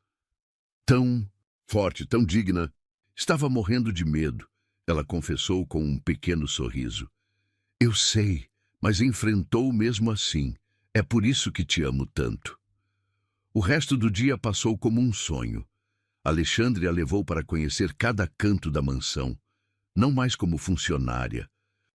Tão forte, tão digna. Estava morrendo de medo, ela confessou com um pequeno sorriso. Eu sei, mas enfrentou mesmo assim. É por isso que te amo tanto. O resto do dia passou como um sonho. Alexandre a levou para conhecer cada canto da mansão, não mais como funcionária,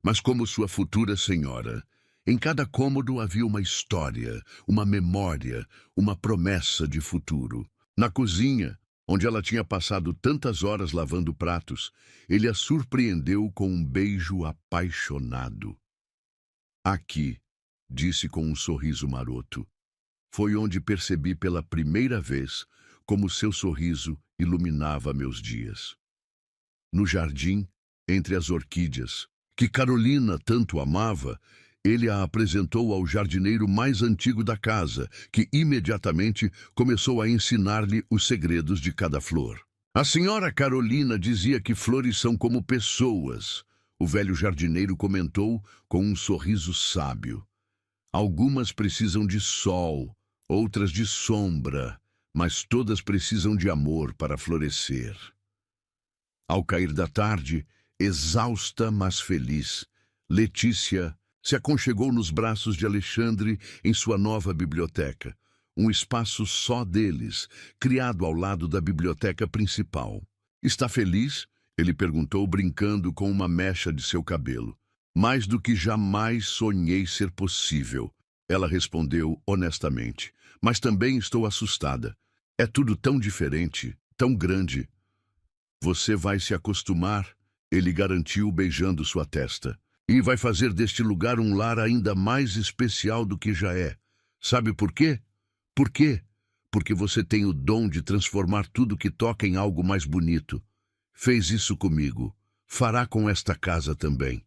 mas como sua futura senhora. Em cada cômodo havia uma história, uma memória, uma promessa de futuro. Na cozinha, onde ela tinha passado tantas horas lavando pratos, ele a surpreendeu com um beijo apaixonado. Aqui, disse com um sorriso maroto, foi onde percebi pela primeira vez como seu sorriso iluminava meus dias. No jardim, entre as orquídeas, que Carolina tanto amava, ele a apresentou ao jardineiro mais antigo da casa, que imediatamente começou a ensinar-lhe os segredos de cada flor. A senhora Carolina dizia que flores são como pessoas, o velho jardineiro comentou com um sorriso sábio. Algumas precisam de sol, outras de sombra, mas todas precisam de amor para florescer. Ao cair da tarde, exausta mas feliz, Letícia se aconchegou nos braços de Alexandre em sua nova biblioteca, um espaço só deles, criado ao lado da biblioteca principal. Está feliz? Ele perguntou, brincando com uma mecha de seu cabelo. Mais do que jamais sonhei ser possível. Ela respondeu honestamente. Mas também estou assustada. É tudo tão diferente, tão grande. Você vai se acostumar, ele garantiu beijando sua testa. E vai fazer deste lugar um lar ainda mais especial do que já é. Sabe por quê? Por quê? Porque você tem o dom de transformar tudo que toca em algo mais bonito. Fez isso comigo. Fará com esta casa também.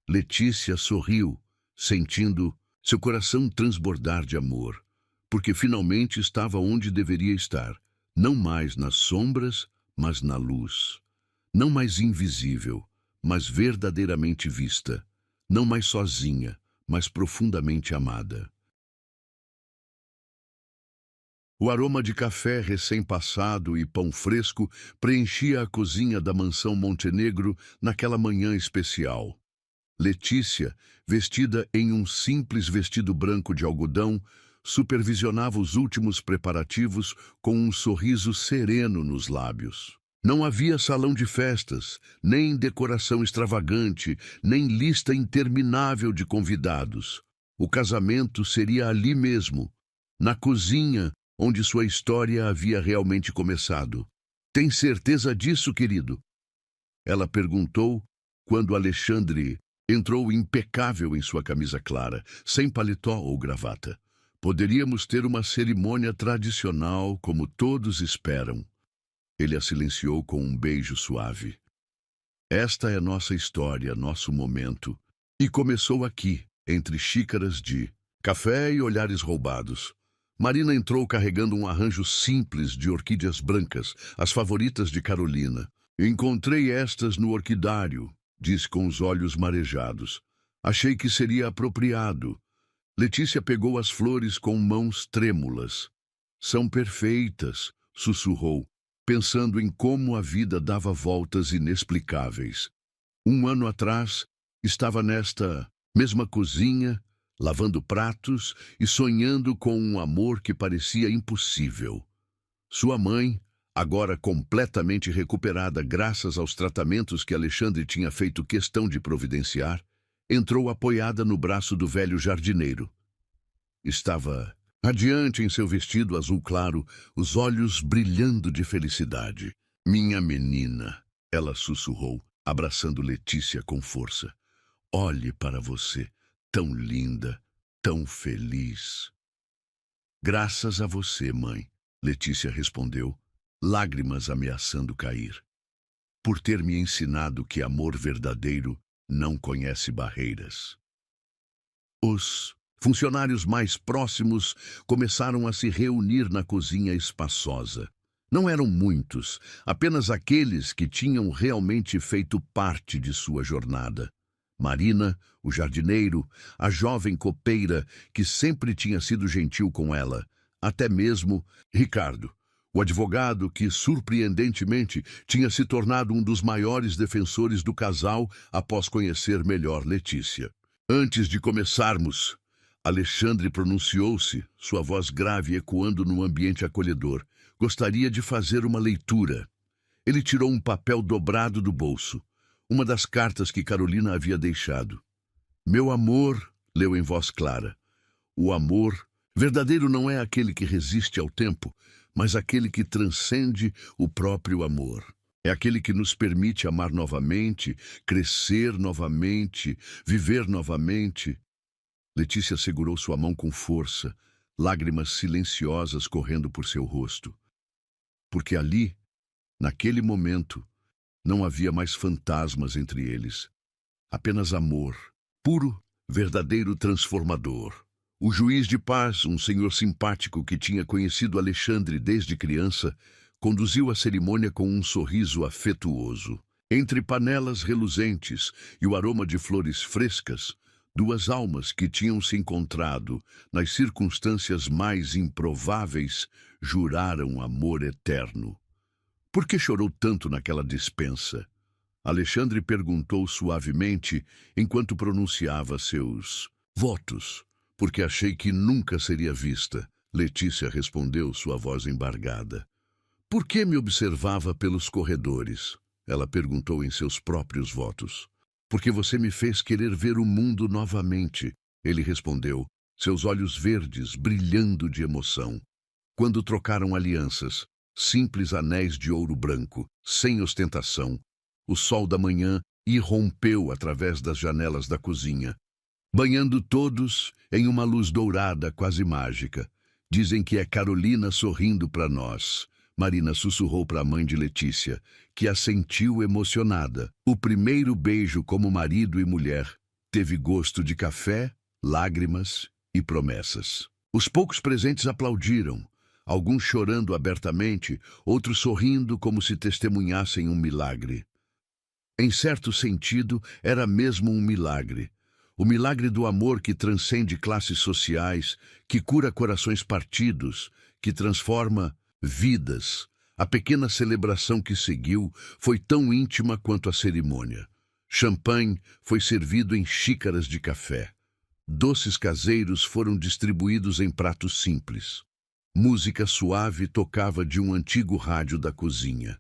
Letícia sorriu, sentindo seu coração transbordar de amor, porque finalmente estava onde deveria estar, não mais nas sombras, mas na luz. Não mais invisível, mas verdadeiramente vista. Não mais sozinha, mas profundamente amada. O aroma de café recém-passado e pão fresco preenchia a cozinha da mansão Montenegro naquela manhã especial. Letícia, vestida em um simples vestido branco de algodão, supervisionava os últimos preparativos com um sorriso sereno nos lábios. Não havia salão de festas, nem decoração extravagante, nem lista interminável de convidados. O casamento seria ali mesmo, na cozinha, onde sua história havia realmente começado. Tem certeza disso, querido? Ela perguntou quando Alexandre entrou impecável em sua camisa clara, sem paletó ou gravata. Poderíamos ter uma cerimônia tradicional, como todos esperam. Ele a silenciou com um beijo suave. Esta é nossa história, nosso momento. E começou aqui, entre xícaras de café e olhares roubados. Marina entrou carregando um arranjo simples de orquídeas brancas, as favoritas de Carolina. Encontrei estas no orquidário, disse com os olhos marejados. Achei que seria apropriado. Letícia pegou as flores com mãos trêmulas. São perfeitas, sussurrou, pensando em como a vida dava voltas inexplicáveis. 1 ano atrás, estava nesta mesma cozinha, lavando pratos e sonhando com um amor que parecia impossível. Sua mãe, agora completamente recuperada graças aos tratamentos que Alexandre tinha feito questão de providenciar, entrou apoiada no braço do velho jardineiro. Estava radiante em seu vestido azul claro, os olhos brilhando de felicidade. Minha menina, ela sussurrou, abraçando Letícia com força. Olhe para você, tão linda, tão feliz. Graças a você, mãe, Letícia respondeu, lágrimas ameaçando cair. Por ter me ensinado que amor verdadeiro não conhece barreiras. Os funcionários mais próximos começaram a se reunir na cozinha espaçosa. Não eram muitos, apenas aqueles que tinham realmente feito parte de sua jornada. Marina, o jardineiro, a jovem copeira que sempre tinha sido gentil com ela, até mesmo Ricardo, o advogado que, surpreendentemente, tinha se tornado um dos maiores defensores do casal após conhecer melhor Letícia. Antes de começarmos, Alexandre pronunciou-se, sua voz grave ecoando no ambiente acolhedor. Gostaria de fazer uma leitura. Ele tirou um papel dobrado do bolso, uma das cartas que Carolina havia deixado. Meu amor, leu em voz clara. O amor verdadeiro não é aquele que resiste ao tempo, mas aquele que transcende o próprio amor. É aquele que nos permite amar novamente, crescer novamente, viver novamente. Letícia segurou sua mão com força, lágrimas silenciosas correndo por seu rosto. Porque ali, naquele momento, não havia mais fantasmas entre eles. Apenas amor, puro, verdadeiro transformador. O juiz de paz, um senhor simpático que tinha conhecido Alexandre desde criança, conduziu a cerimônia com um sorriso afetuoso. Entre panelas reluzentes e o aroma de flores frescas, duas almas que tinham se encontrado nas circunstâncias mais improváveis juraram amor eterno. Por que chorou tanto naquela dispensa? Alexandre perguntou suavemente enquanto pronunciava seus votos. Porque achei que nunca seria vista, Letícia respondeu, sua voz embargada. Por que me observava pelos corredores? Ela perguntou em seus próprios votos. Porque você me fez querer ver o mundo novamente, ele respondeu, seus olhos verdes brilhando de emoção. Quando trocaram alianças, simples anéis de ouro branco, sem ostentação, o sol da manhã irrompeu através das janelas da cozinha, banhando todos em uma luz dourada quase mágica. Dizem que é Carolina sorrindo para nós. Marina sussurrou para a mãe de Letícia, que a sentiu emocionada. O primeiro beijo como marido e mulher teve gosto de café, lágrimas e promessas. Os poucos presentes aplaudiram, alguns chorando abertamente, outros sorrindo como se testemunhassem um milagre. Em certo sentido, era mesmo um milagre. O milagre do amor que transcende classes sociais, que cura corações partidos, que transforma vidas. A pequena celebração que seguiu foi tão íntima quanto a cerimônia. Champanhe foi servido em xícaras de café. Doces caseiros foram distribuídos em pratos simples. Música suave tocava de um antigo rádio da cozinha.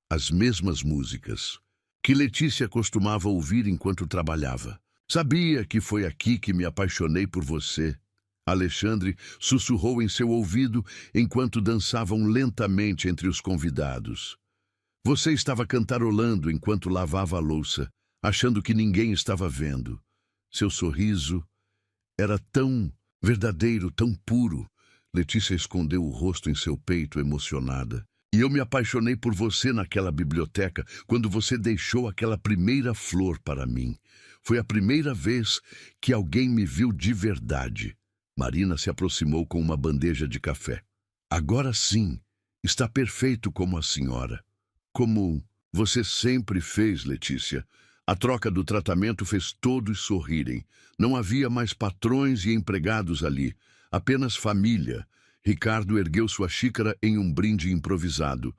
As mesmas músicas que Letícia costumava ouvir enquanto trabalhava. Sabia que foi aqui que me apaixonei por você. Alexandre sussurrou em seu ouvido enquanto dançavam lentamente entre os convidados. Você estava cantarolando enquanto lavava a louça, achando que ninguém estava vendo. Seu sorriso era tão verdadeiro, tão puro. Letícia escondeu o rosto em seu peito, emocionada. E eu me apaixonei por você naquela biblioteca, quando você deixou aquela primeira flor para mim. Foi a primeira vez que alguém me viu de verdade. Marina se aproximou com uma bandeja de café. Agora sim, está perfeito como a senhora. Como você sempre fez, Letícia. A troca do tratamento fez todos sorrirem. Não havia mais patrões e empregados ali, apenas família. Ricardo ergueu sua xícara em um brinde improvisado.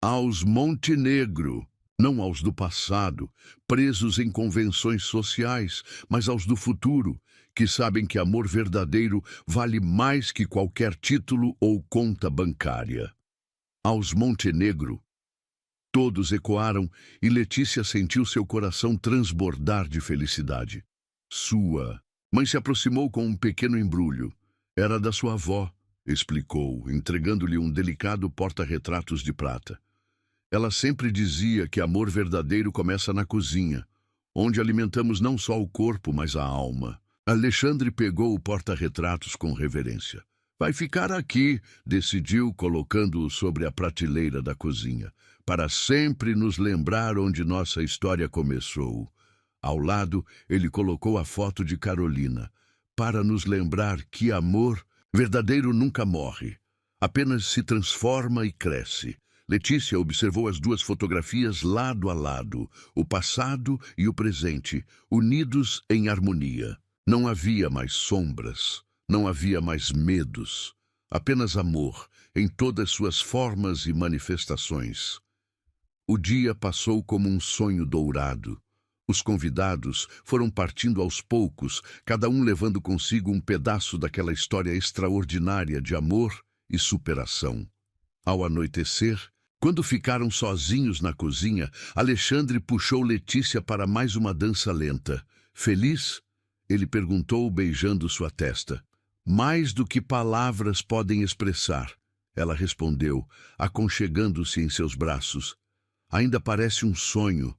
Aos Montenegro, não aos do passado, presos em convenções sociais, mas aos do futuro, que sabem que amor verdadeiro vale mais que qualquer título ou conta bancária. Aos Montenegro. Todos ecoaram e Letícia sentiu seu coração transbordar de felicidade. Sua mãe se aproximou com um pequeno embrulho. Era da sua avó, explicou, entregando-lhe um delicado porta-retratos de prata. Ela sempre dizia que amor verdadeiro começa na cozinha, onde alimentamos não só o corpo, mas a alma. Alexandre pegou o porta-retratos com reverência. Vai ficar aqui, decidiu, colocando-o sobre a prateleira da cozinha, para sempre nos lembrar onde nossa história começou. Ao lado, ele colocou a foto de Carolina, para nos lembrar que amor verdadeiro nunca morre, apenas se transforma e cresce. Letícia observou as duas fotografias lado a lado, o passado e o presente, unidos em harmonia. Não havia mais sombras, não havia mais medos, apenas amor, em todas suas formas e manifestações. O dia passou como um sonho dourado. Os convidados foram partindo aos poucos, cada um levando consigo um pedaço daquela história extraordinária de amor e superação. Ao anoitecer, quando ficaram sozinhos na cozinha, Alexandre puxou Letícia para mais uma dança lenta. Feliz? Ele perguntou, beijando sua testa. Mais do que palavras podem expressar, ela respondeu, aconchegando-se em seus braços. Ainda parece um sonho.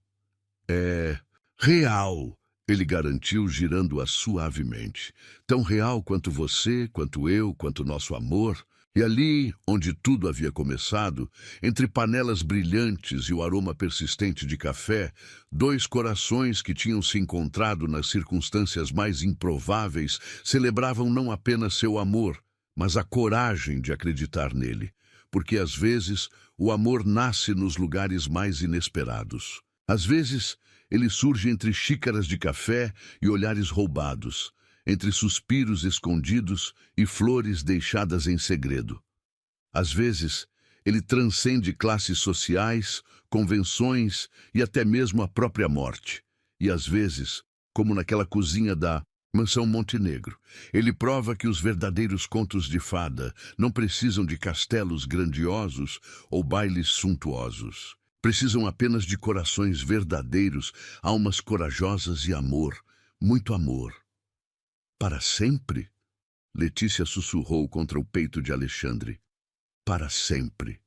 É real, ele garantiu, girando-a suavemente. Tão real quanto você, quanto eu, quanto nosso amor. E ali, onde tudo havia começado, entre panelas brilhantes e o aroma persistente de café, dois corações que tinham se encontrado nas circunstâncias mais improváveis celebravam não apenas seu amor, mas a coragem de acreditar nele. Porque às vezes o amor nasce nos lugares mais inesperados. Às vezes ele surge entre xícaras de café e olhares roubados, entre suspiros escondidos e flores deixadas em segredo. Às vezes, ele transcende classes sociais, convenções e até mesmo a própria morte. E às vezes, como naquela cozinha da Mansão Montenegro, ele prova que os verdadeiros contos de fada não precisam de castelos grandiosos ou bailes suntuosos. Precisam apenas de corações verdadeiros, almas corajosas e amor, muito amor. Para sempre? Letícia sussurrou contra o peito de Alexandre. Para sempre.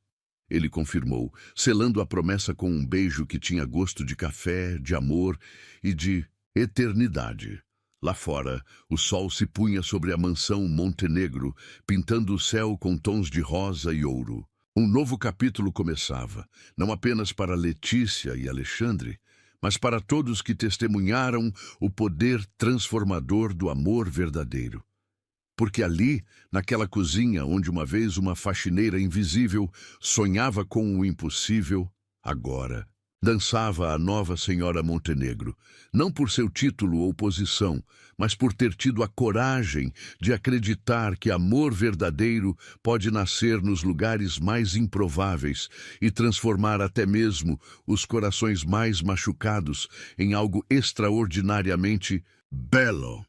Ele confirmou, selando a promessa com um beijo que tinha gosto de café, de amor e de eternidade. Lá fora, o sol se punha sobre a mansão Montenegro, pintando o céu com tons de rosa e ouro. Um novo capítulo começava, não apenas para Letícia e Alexandre, mas para todos que testemunharam o poder transformador do amor verdadeiro. Porque ali, naquela cozinha onde uma vez uma faxineira invisível sonhava com o impossível, agora Dançava a nova senhora Montenegro, não por seu título ou posição, mas por ter tido a coragem de acreditar que amor verdadeiro pode nascer nos lugares mais improváveis e transformar até mesmo os corações mais machucados em algo extraordinariamente belo.